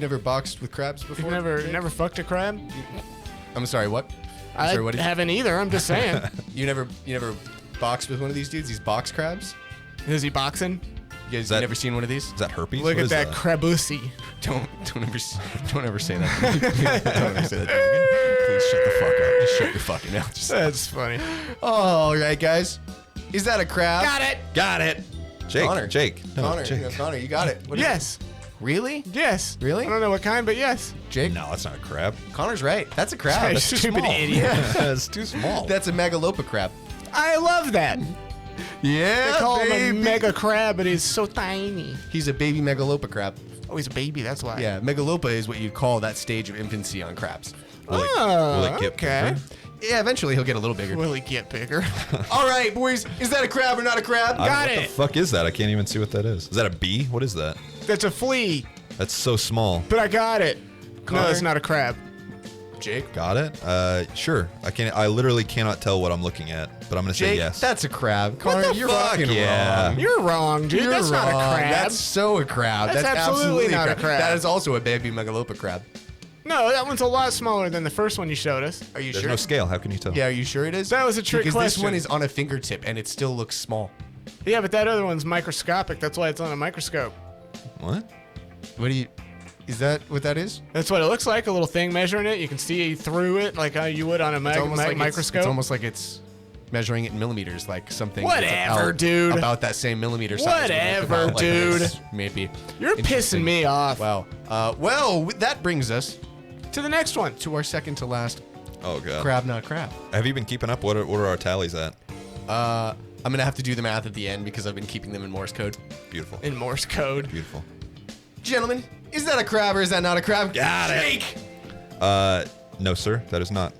never boxed with crabs before? You've never fucked a crab? I'm sorry, what? I sorry, what did- haven't either. I'm just saying. You never boxed with one of these dudes? These box crabs? Is he boxing? You guys that- never seen one of these? Is that herpes? Look What at is that crabussy. Don't ever say that. Don't ever say that. Please shut the fuck up. Just shut your fucking mouth. Just- That's funny. All right, guys. Is that a crab? Got it. Jake. Connor. Jake. No, Connor. Jake. No, Connor, you got it. What is Yes. it? Really? Yes. Really? I don't know what kind, but yes. Jake? No, that's not a crab. Connor's right. That's a crab. Hey, That's too stupid small. idiot. That's too small. That's a megalopa crab. I love that. Yeah, They call him a mega crab, but he's so tiny. He's a baby megalopa crab. Oh, he's a baby. That's why. Yeah, megalopa is what you'd call that stage of infancy on crabs. Will it get okay. bigger? Yeah, eventually he'll get a little bigger. Will he get bigger? All right, boys. Is that a crab or not a crab? Got What the it. fuck is that? I can't even see what that is. Is that a bee? What is that? That's a flea, That's so small. but I got it. Connor? No, it's not a crab. Jake? Got it? Sure. I literally cannot tell what I'm looking at, but I'm gonna say Jake, yes. that's a crab. Connor, you're fuck? fucking Yeah. wrong. You're wrong, dude. You're That's not a wrong. crab. That's so a crab. That's absolutely not a crab. That is also a baby megalopa crab. No, that one's a lot smaller than the first one you showed us. Are you There's sure? no scale. How can you tell? Yeah, are you sure it is? That was a trick because question. this one is on a fingertip and it still looks small. Yeah, but that other one's microscopic. That's why it's on a microscope. What? What do you? Is that what that is? That's what it looks like. A little thing measuring it. You can see through it like how you would on a microscope. It's almost like it's measuring it in millimeters, like something. Whatever, that's dude. About that same millimeter size. Whatever, dude. Maybe. You're pissing me off. Wow. Well, that brings us To the next one. to our second to last Oh god. crab, not crab. Have you been keeping up? What are our tallies at? I'm gonna have to do the math at the end because I've been keeping them in Morse code. Beautiful. In Morse code. Beautiful. Gentlemen, is that a crab or is that not a crab? Got it. Jake! No, sir. That is not.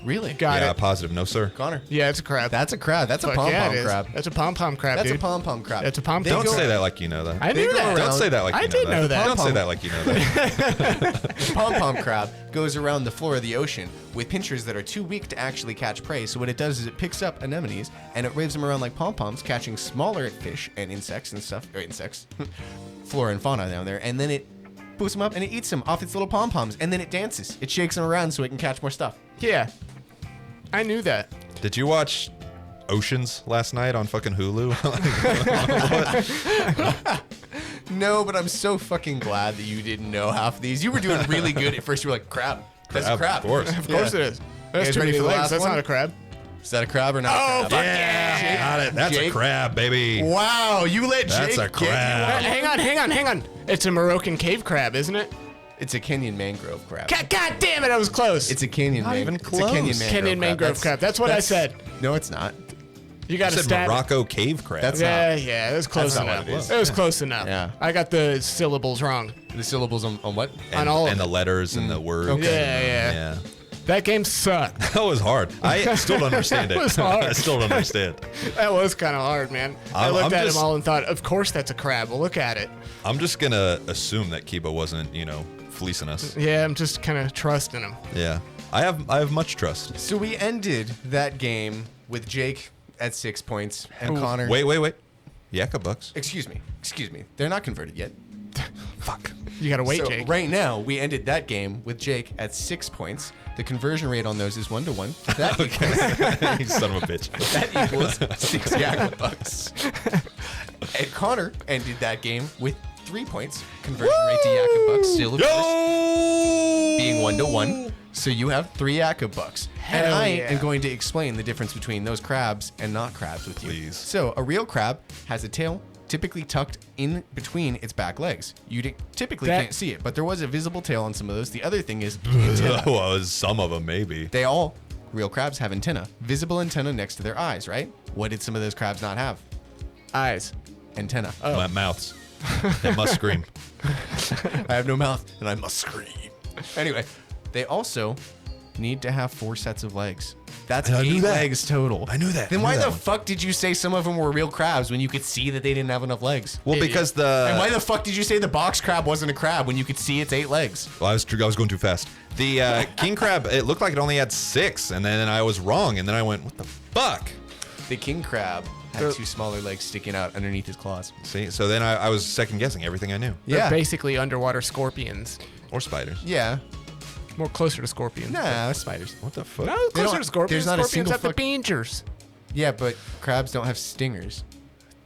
Really? Got Yeah, it. positive. No, sir. Connor. Yeah, it's a crab. That's a crab. That's a Fuck pom yeah, pom it is. crab. That's a pom-pom crab, That's dude. a pom pom crab. That's a pom-pom They Don't go- say that like you know that. I knew go that. around- Don't say that like I you know did that. know that. Don't say that like you know that. Pom pom crab goes around the floor of the ocean with pinchers that are too weak to actually catch prey. So what it does is it picks up anemones and it waves them around like pom poms, catching smaller fish and insects and stuff, or insects, flora and fauna down there, and then it boosts them up and it eats them off its little pom poms, and then it dances. It shakes them around so it can catch more stuff. Yeah. I knew that. Did you watch Oceans last night on fucking Hulu? No, but I'm so fucking glad that you didn't know half of these. You were doing really good at first. You were like, crab. That's a crab. Of course. Of course it is. That's guys too ready many for the legs. last That's one? not a crab. Is that a crab or not Oh, a crab? fuck Yeah, got it. That's Jake? a crab, baby. Wow, you let That's Jake a get you crab. one. Hang on. It's a Moroccan cave crab, isn't it? It's a Kenyan mangrove crab. God damn it, I was close. It's a Kenyan Not even It's a close. Kenyan mangrove Kenyan mangrove crab. That's what I said. No, it's not. You got I to said stab. Morocco cave crab. That's Yeah, it was close That's not enough. what it is. It was close enough. Yeah. I got the syllables wrong. The syllables on what? and, on all of and the them. letters and the words. Okay. Yeah. That game sucked. That was hard. I still don't understand it. It was hard. I still don't understand. That was kind of hard, man. I I'm looked at just- them all and thought, of course that's a crab. Well, look at it. I'm just gonna assume that Kiba wasn't, fleecing us. Yeah, I'm just kind of trusting him. Yeah. I have much trust. So we ended that game with Jake at 6 points and Connor. Wait. Yakka bucks. Excuse me. They're not converted yet. Fuck. You got to wait, So Jake. right now, we ended that game with Jake at 6 points. The conversion rate on those is 1-to-1. That equals, You son of a bitch. that equals 6 Yakka bucks. And Connor ended that game with 3 points. Conversion rate to Yakka bucks still of course, Yo! being 1-to-1. So you have 3 Yakka bucks. And Hell I yeah. am going to explain the difference between those crabs and not crabs with you. Please. So a real crab has a tail typically tucked in between its back legs. You typically That- can't see it, but there was a visible tail on some of those. The other thing is the antenna. Well, some of them maybe. Real crabs have antenna. Visible antenna next to their eyes, right? What did some of those crabs not have? Eyes. Antenna. Mouths. They must scream. I have no mouth and I must scream. Anyway, they also need to have 4 sets of legs. That's I knew 8 that. legs total. I knew that. Then I why knew the that one. fuck did you say some of them were real crabs when you could see that they didn't have enough legs? Well, Idiot. because And why the fuck did you say the box crab wasn't a crab when you could see its 8 legs? Well, I was going too fast. The king crab, it looked like it only had 6, and then I was wrong, and then I went, what the fuck? The king crab Had two smaller legs sticking out underneath his claws. See, so then I was second guessing everything I knew. They're basically underwater scorpions. Or spiders. Yeah. More closer to scorpions. Nah, spiders. What the fuck? No, closer to scorpions. there's not a Scorpions single have the dangers. Yeah, but crabs don't have stingers.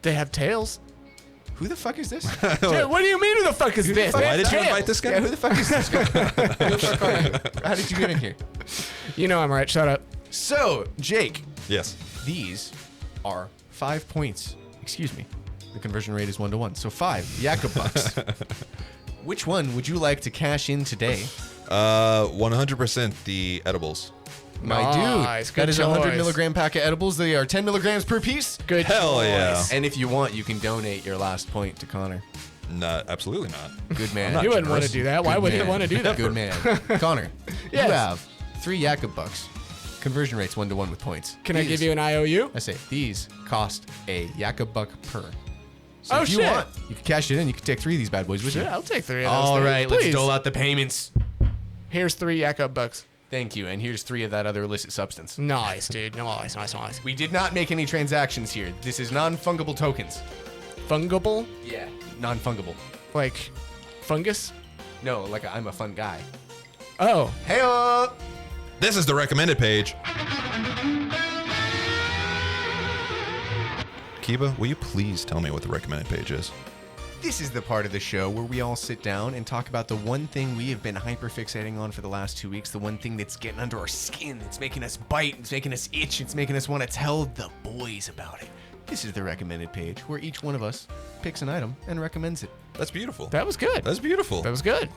They have tails. Who the fuck is this? Dude, what do you mean? Who the fuck is this? Why They have did you tails. invite this guy? Yeah, who the fuck is this guy? Who the fuck are you? How did you get in here? You know I'm right. Shut up. So, Jake, Yes. these are 5 points. Excuse me. The conversion rate is 1-to-1. So 5 Yakka bucks. Which one would you like to cash in today? 100% the edibles. My Nice, dude, good that is a 100 choice. milligram pack of edibles. They are 10 milligrams per piece. Good Hell choice. yeah. And if you want, you can donate your last point to Connor. No, absolutely not. Good man. not You wouldn't want to generous. do that. Why Good would you man. want to do that? Good man. Connor, Yes. you have 3 Yakka bucks. Conversion rate's 1-to-1 with points. Can I give you an IOU? I say these cost a Yakka buck per. So Oh, if you shit. want, you can cash it in. You can take 3 of these bad boys with you. Yeah, I'll take 3 of those. All things. right, let's Please. dole out the payments. Here's 3 Yakka bucks. Thank you. And here's 3 of that other illicit substance. Nice, dude. Nice. We did not make any transactions here. This is non-fungible tokens. Fungible? Yeah. Non-fungible. Like fungus? No, like I'm a fun guy. Oh. Hey This is the recommended page. Kiba, will you please tell me what the recommended page is? This is the part of the show where we all sit down and talk about the one thing we have been hyper-fixating on for the last 2 weeks, the one thing that's getting under our skin, it's making us bite, it's making us itch, it's making us want to tell the boys about it. This is the recommended page where each one of us picks an item and recommends it. That's beautiful. That was good. That's beautiful. That was good.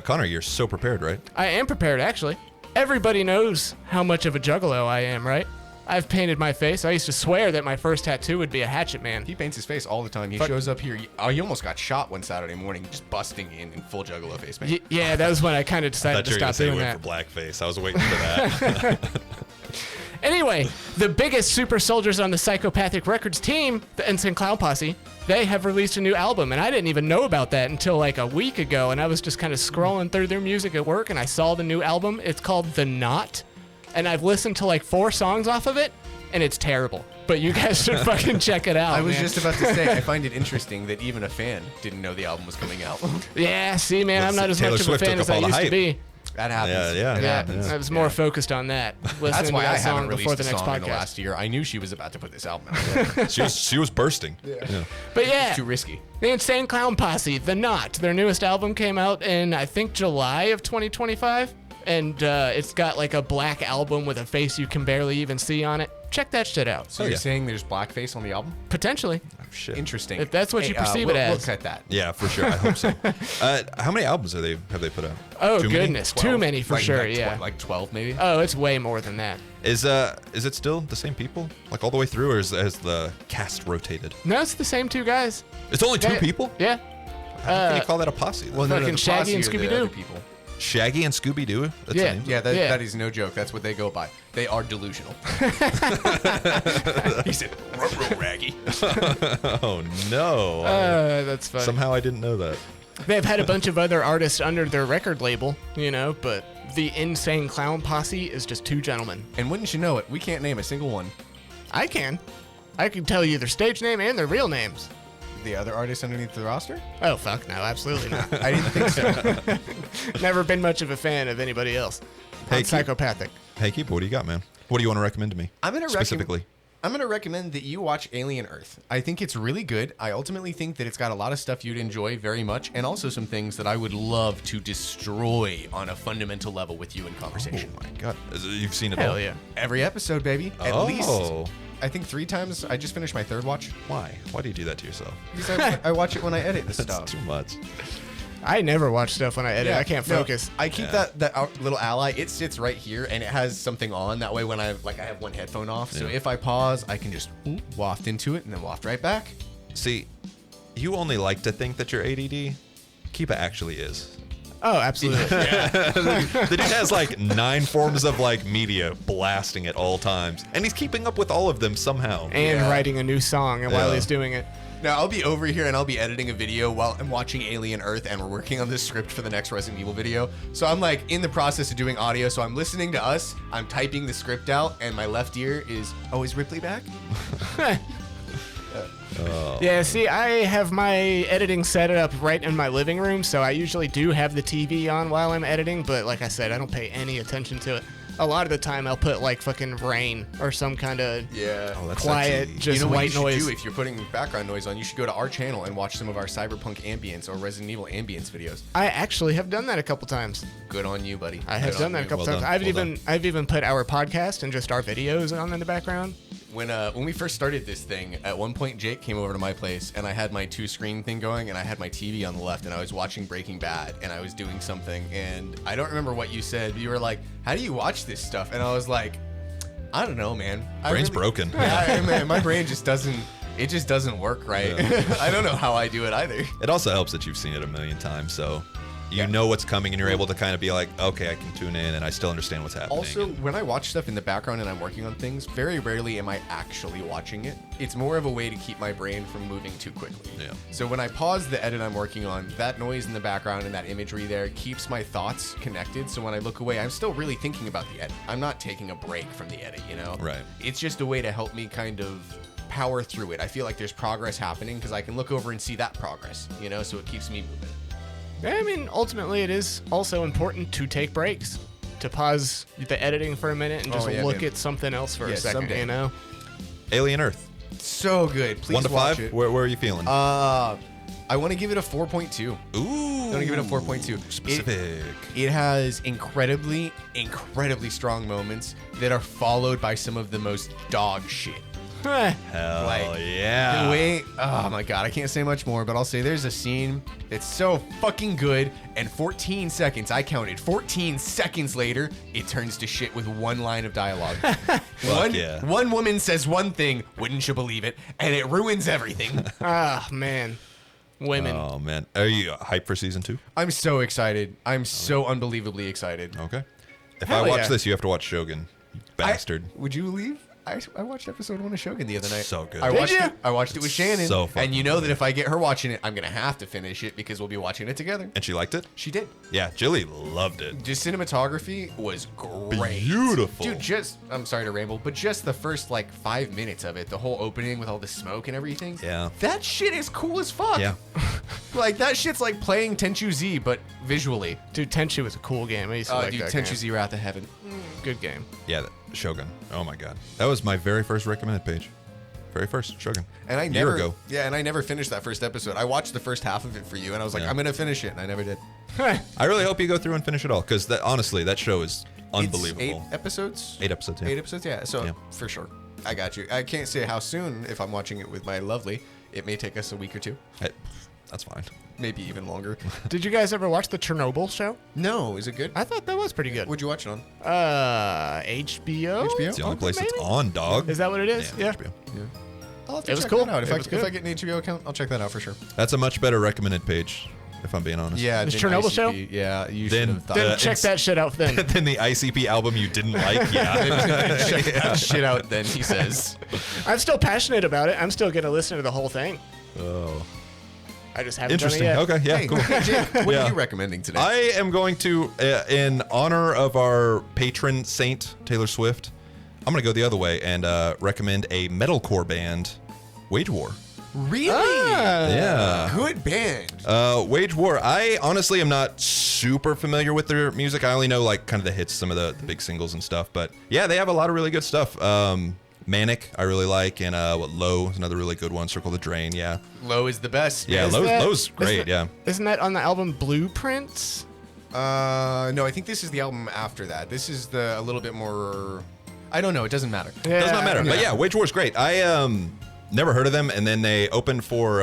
Connor, you're so prepared, right? I am prepared, actually. Everybody knows how much of a juggalo I am, right? I've painted my face. I used to swear that my first tattoo would be a hatchet man. He paints his face all the time. He Fuck. shows up here. He almost got shot one Saturday morning, just busting in full juggalo face paint. Yeah, that was when I kind of decided to you were gonna stop say doing went that. for blackface. I was waiting for that. Anyway, the biggest super soldiers on the Psychopathic Records team, the Insane Clown Posse, they have released a new album, and I didn't even know about that until like a week ago, and I was just kind of scrolling through their music at work, and I saw the new album. It's called The Naught, and I've listened to like 4 songs off of it, and it's terrible. But you guys should fucking check it out. I was man. just about to say, I find it interesting that even a fan didn't know the album was coming out. Yeah, see, man, I'm not as Taylor much of a Swift fan took as up I all the used to hype. be. That happens. Yeah, It yeah. happens. I was more focused on that. Listening That's to why I that haven't song released before a the next song in the podcast. last year. I knew she was about to put this album out. she was bursting. Yeah. But yeah, It's too risky. the Insane Clown Posse, The Knot. Their newest album came out in, I think, July of 2025. And it's got like a black album with a face you can barely even see on it. Check that shit out. So Oh, you're yeah. saying there's blackface on the album? Potentially. Shit. Interesting. If that's what you perceive it we'll as. cut that. Yeah, for sure. I hope so. How many albums have they put out? Oh, Too many? goodness. Too many for Like- sure, like yeah. Like 12 maybe? Oh, it's way more than that. Is it still the same people, like all the way through, or has the cast rotated? No, it's the same 2 guys. It's only 2 Yeah. people. Yeah. How can you call that a posse? Then? Well, Fucking the Shaggy Posse and are the Scooby-Doo. other people. Shaggy and Scooby Doo. That's Yeah. the name? Yeah, Yeah. that is no joke. That's what they go by. They are delusional. He said, "Ruh-roh, Raggy." Oh no. That's funny. Somehow I didn't know that. They've had a bunch of other artists under their record label, you know, but the Insane Clown Posse is just 2 gentlemen. And wouldn't you know it, we can't name a single one. I can tell you their stage name and their real names. The other artists underneath the roster? Oh, fuck no, absolutely not. I didn't think so. Never been much of a fan of anybody else. Hey, I'm Keith. psychopathic. Hey, Keep, what do you got, man? What do you want to recommend to me? I'm gonna specifically. I'm going to recommend that you watch Alien Earth. I think it's really good. I ultimately think that it's got a lot of stuff you'd enjoy very much, and also some things that I would love to destroy on a fundamental level with you in conversation. Oh my god, you've seen it Hell all? yeah. Every episode, baby. At Oh. least, I think 3 times. I just finished my 3rd watch. Why? Why do you do that to yourself? Because I watch it when I edit this That's stuff. too much. I never watch stuff when I edit. I can't no, focus. I keep Yeah. that little ally. It sits right here, and it has something on. That way, when I have one headphone off, so Yeah. if I pause, I can just waft into it and then waft right back. See, you only like to think that you're ADD. Kiba actually is. Oh, absolutely. The dude has like 9 forms of like media blasting at all times, and he's keeping up with all of them somehow. And Yeah. writing a new song while Yeah. he's doing it. Now I'll be over here and I'll be editing a video while I'm watching Alien Earth, and we're working on this script for the next Resident Evil video. So I'm like in the process of doing audio, so I'm listening to us, I'm typing the script out, and my left ear is, oh, is Ripley back? Yeah, see, I have my editing set up right in my living room, so I usually do have the TV on while I'm editing, but like I said, I don't pay any attention to it. A lot of the time, I'll put like fucking rain or some kind of quiet, sexy. just You know what white you should noise. do if you're putting background noise on? You should go to our channel and watch some of our Cyberpunk ambience or Resident Evil ambience videos. I actually have done that a couple times. Good on you, buddy. I have Good done on that a you. couple Well times. done. I've even put our podcast and just our videos on in the background. When we first started this thing, at one point Jake came over to my place and I had my 2-screen thing going and I had my TV on the left and I was watching Breaking Bad and I was doing something and I don't remember what you said. You were like, "How do you watch this stuff?" And I was like, "I don't know, man. Brain's broken. Yeah, my brain just doesn't. It just doesn't work right. I don't know how I do it either." It also helps that you've seen it a million times, so you know what's coming and you're able to kind of be like, okay, I can tune in and I still understand what's happening. Also, when I watch stuff in the background and I'm working on things, very rarely am I actually watching it. It's more of a way to keep my brain from moving too quickly. Yeah. So when I pause the edit I'm working on, that noise in the background and that imagery there keeps my thoughts connected. So when I look away, I'm still really thinking about the edit. I'm not taking a break from the edit, you know? Right. It's just a way to help me kind of power through it. I feel like there's progress happening because I can look over and see that progress, you know? So it keeps me moving. I mean, ultimately, it is also important to take breaks, to pause the editing for a minute and just look man. at something else for a Yeah, second, someday. you know? Alien Earth, So good. Please 1 to watch 5. it. Where are you feeling? I want to give it a 4.2. Ooh, I'm gonna give it a 4.2. Specific. It has incredibly strong moments that are followed by some of the most dog shit. Heh. Hell like, yeah. The way, oh my god, I can't say much more, but I'll say there's a scene that's so fucking good, and 14 seconds, I counted, 14 seconds later, it turns to shit with one line of dialogue. One woman says one thing, wouldn't you believe it, and it ruins everything. Ah, man. Women. Oh man, are you hyped for season 2? I'm so excited. I'm so unbelievably excited. Okay. If Hell I watch yeah. this, you have to watch Shogun. You bastard. Would you leave? I watched episode 1 of Shogun the other night. So good. I Did watched ya? it. I watched it with Shannon. So fucking and you know good. that if I get her watching it, I'm gonna have to finish it because we'll be watching it together. And she liked it? She did. Yeah, Jilly loved it. Just cinematography was great. Beautiful. Dude, I'm sorry to ramble, but just the first like 5 minutes of it, the whole opening with all the smoke and everything. Yeah. That shit is cool as fuck. Yeah. Like that shit's like playing Tenchu Z, but visually. Dude, Tenchu was a cool game. I used to like Dude, that Tenchu game. Z Wrath of Heaven. Good game. Yeah, Shogun. Oh my god. That was my very first recommended page. Very first, Shogun. And I A never, year ago. yeah, and I never finished that first episode. I watched the first half of it for you, and I was like, Yeah. I'm gonna finish it, and I never did. I really hope you go through and finish it all, because honestly, that show is unbelievable. It's 8 episodes. 8 episodes, yeah. 8 episodes, yeah. So Yeah. for sure, I got you. I can't say how soon if I'm watching it with my lovely. It may take us a week or two, Hey, that's fine. maybe even longer. Did you guys ever watch the Chernobyl show? No, is it good? I thought that was pretty good. What'd you watch it on? HBO? HBO? It's the only place maybe? it's on, dog. Is that what it is? Yeah. HBO. I'll have to It was check cool. that out. It was If good. I get an HBO account, I'll check that out for sure. That's a much better recommended page, if I'm being honest. Yeah, This then Chernobyl ICP, show? Yeah, you Then- should have thought. Then check it's- that shit out then. Then the ICP album you didn't like, yeah. check that shit out. Then he says. I'm still passionate about it. I'm still going to listen to the whole thing. Oh. I just haven't Interesting. done it yet. Okay, yeah, Hey, cool. hey, Jake, what Yeah. are you recommending today? I am going to, in honor of our patron saint, Taylor Swift, I'm going to go the other way and recommend a metalcore band, Wage War. Really? Yeah. Good band. Wage War, I honestly am not super familiar with their music. I only know like kind of the hits, some of the big singles and stuff. But yeah, they have a lot of really good stuff. Manic, I really like, and Low is another really good one. Circle the Drain, yeah. Low is the best. Yeah, Is Low's, that- Low's great, isn't yeah. Isn't that on the album Blueprints? No, I think this is the album after that. This is a little bit more. I don't know. It doesn't matter. Yeah, Does not matter. I But know. yeah, Wage War's great. I never heard of them, and then they opened for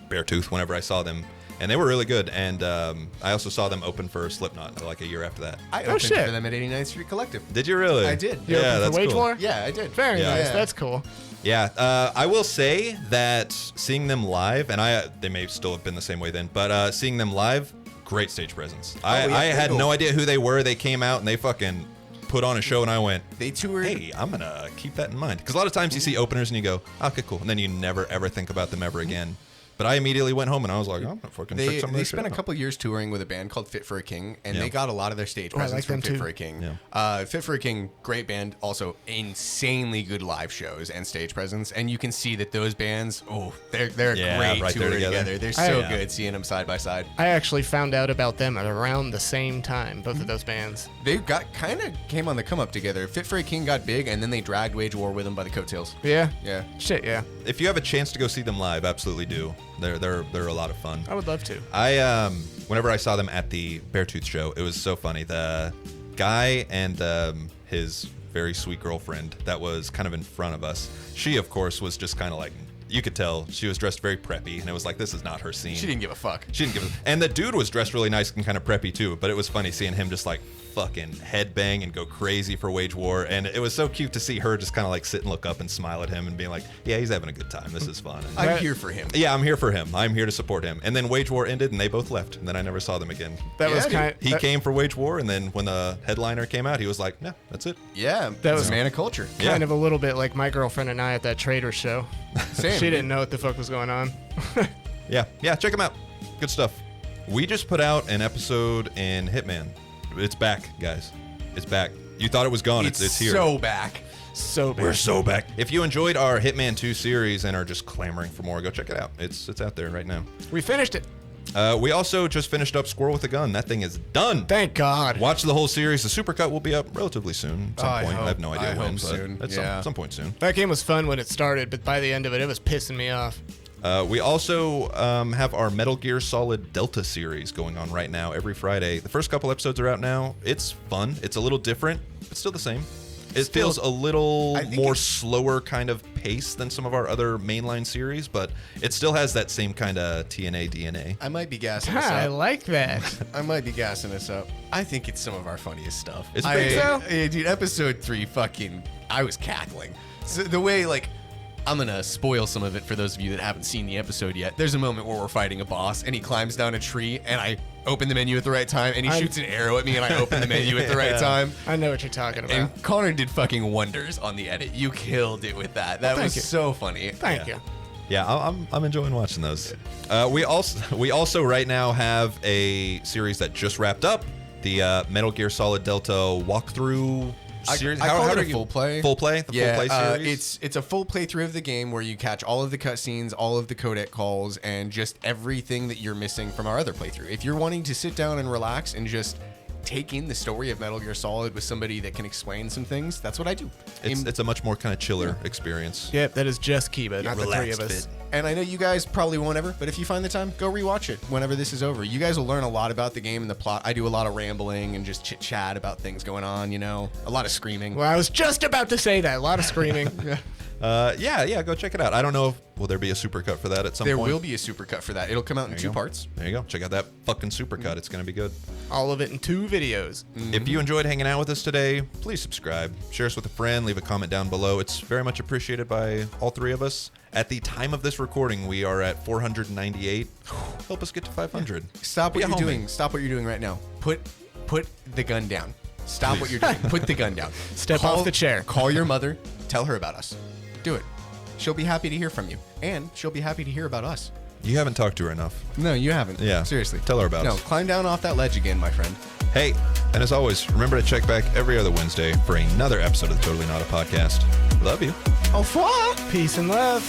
Beartooth whenever I saw them, and they were really good. And I also saw them open for Slipknot like a year after that. I Oh, opened shit. for them at 89th Street Collective. Did you really? I did. You Yeah, open for that's Wage cool. War? Yeah, I did. Very Yeah. nice. Yeah. That's cool. Yeah, I will say that seeing them live, and they may still have been the same way then, but seeing them live, great stage presence. I they're had cool. no idea who they were. They came out and they fucking put on a show, and I went, They toured. hey, I'm gonna keep that in mind. Because a lot of times you see openers and you go, okay, cool, and then you never ever think about them ever again. But I immediately went home and I was like, I'm gonna fucking check some of They this spent shit a out. couple years touring with a band called Fit for a King, and Yeah. they got a lot of their stage I presence like from them Fit too. for a King. Yeah. Fit for a King, great band, also insanely good live shows and stage presence, and you can see that those bands, they're Yeah, great right there touring together. together. They're so Yeah. good seeing them side by side. I actually found out about them at around the same time, both of those bands. They kind of came on the come up together. Fit for a King got big, and then they dragged Wage War with them by the coattails. Yeah. Yeah. Shit, yeah. If you have a chance to go see them live, absolutely do. They're a lot of fun. I would love to. Whenever I saw them at the Beartooth show, it was so funny. The guy and his very sweet girlfriend that was kind of in front of us, she of course was just kind of like, you could tell she was dressed very preppy, and it was like, this is not her scene. She didn't give a fuck. She didn't give a, and the dude was dressed really nice and kind of preppy too, but it was funny seeing him just like fucking headbang and go crazy for Wage War, and it was so cute to see her just kind of like sit and look up and smile at him and being like, yeah, he's having a good time, this is fun. And, I'm here for him. yeah, I'm here for him. I'm here to support him. And then Wage War ended and they both left, and then I never saw them again. That Yeah, was dude. kind. He came for Wage War, and then when the headliner came out, he was like, yeah, that's it. Yeah, That he's was- a man of culture. Yeah. Kind of a little bit like my girlfriend and I at that Trader show. Same. She didn't know what the fuck was going on. Yeah, check him out. Good stuff. We just put out an episode in Hitman. It's back, guys. It's back. You thought it was gone. It's here. so back. So bad. We're so back. If you enjoyed our Hitman 2 series and are just clamoring for more, go check it out. It's out there right now. We finished it. We also just finished up Squirrel with a Gun. That thing is done. Thank God. Watch the whole series. The supercut will be up relatively soon. At some I point. hope- I have no idea I when, hope soon. but at Yeah. some point soon. That game was fun when it started, but by the end of it, it was pissing me off. We also have our Metal Gear Solid Delta series going on right now every Friday. The first couple episodes are out now. It's fun. It's a little different, but still the same. It feels a little I think more it's- slower kind of pace than some of our other mainline series, but it still has that same kind of TNA DNA. I might be gassing us I up. like that. I might be gassing us up. I think it's some of our funniest stuff. It's pretty good. Dude, episode 3, I was cackling. So the way, like, I'm gonna spoil some of it for those of you that haven't seen the episode yet. There's a moment where we're fighting a boss, and he climbs down a tree, and I open the menu at the right time, and he shoots an arrow at me, and I open the menu at the right time. I know what you're talking about. And Connor did fucking wonders on the edit. You killed it with that. That was you. so funny. Thank you. Yeah, I'm enjoying watching those. We also right now have a series that just wrapped up, the Metal Gear Solid Delta walkthrough series. I call it do a you- full play. Full play? The full play series? It's a full playthrough of the game where you catch all of the cutscenes, all of the codec calls, and just everything that you're missing from our other playthrough. If you're wanting to sit down and relax and just take in the story of Metal Gear Solid with somebody that can explain some things, that's what I do. It's a much more kind of chiller experience. Yep, that is just Kiba, not the three of relaxed us. bit. And I know you guys probably won't ever, but if you find the time, go rewatch it whenever this is over. You guys will learn a lot about the game and the plot. I do a lot of rambling and just chit chat about things going on, you know, a lot of screaming. Well, I was just about to say that. A lot of screaming. Yeah, go check it out. I don't know if will there be a supercut for that at some There point. will be a supercut for that. It'll come out in There you 2 go. parts. There you go. Check out that fucking supercut. It's gonna be good. All of it in 2 videos. If you enjoyed hanging out with us today, please subscribe, share us with a friend, leave a comment down below. It's very much appreciated by all 3 of us. At the time of this recording, we are at 498. Help us get to 500. Stop Be what a you're homie. doing. Stop what you're doing right now. Put the gun down. Stop what you're doing. Put the gun down. Step off the chair. Call your mother. Tell her about us. Do it. She'll be happy to hear from you, and she'll be happy to hear about us. You haven't talked to her enough. No, you haven't. Yeah. Seriously. Tell her about No, us. climb down off that ledge again, my friend. Hey, and as always, remember to check back every other Wednesday for another episode of the Totally Not a Podcast. Love you. Au revoir. Peace and love.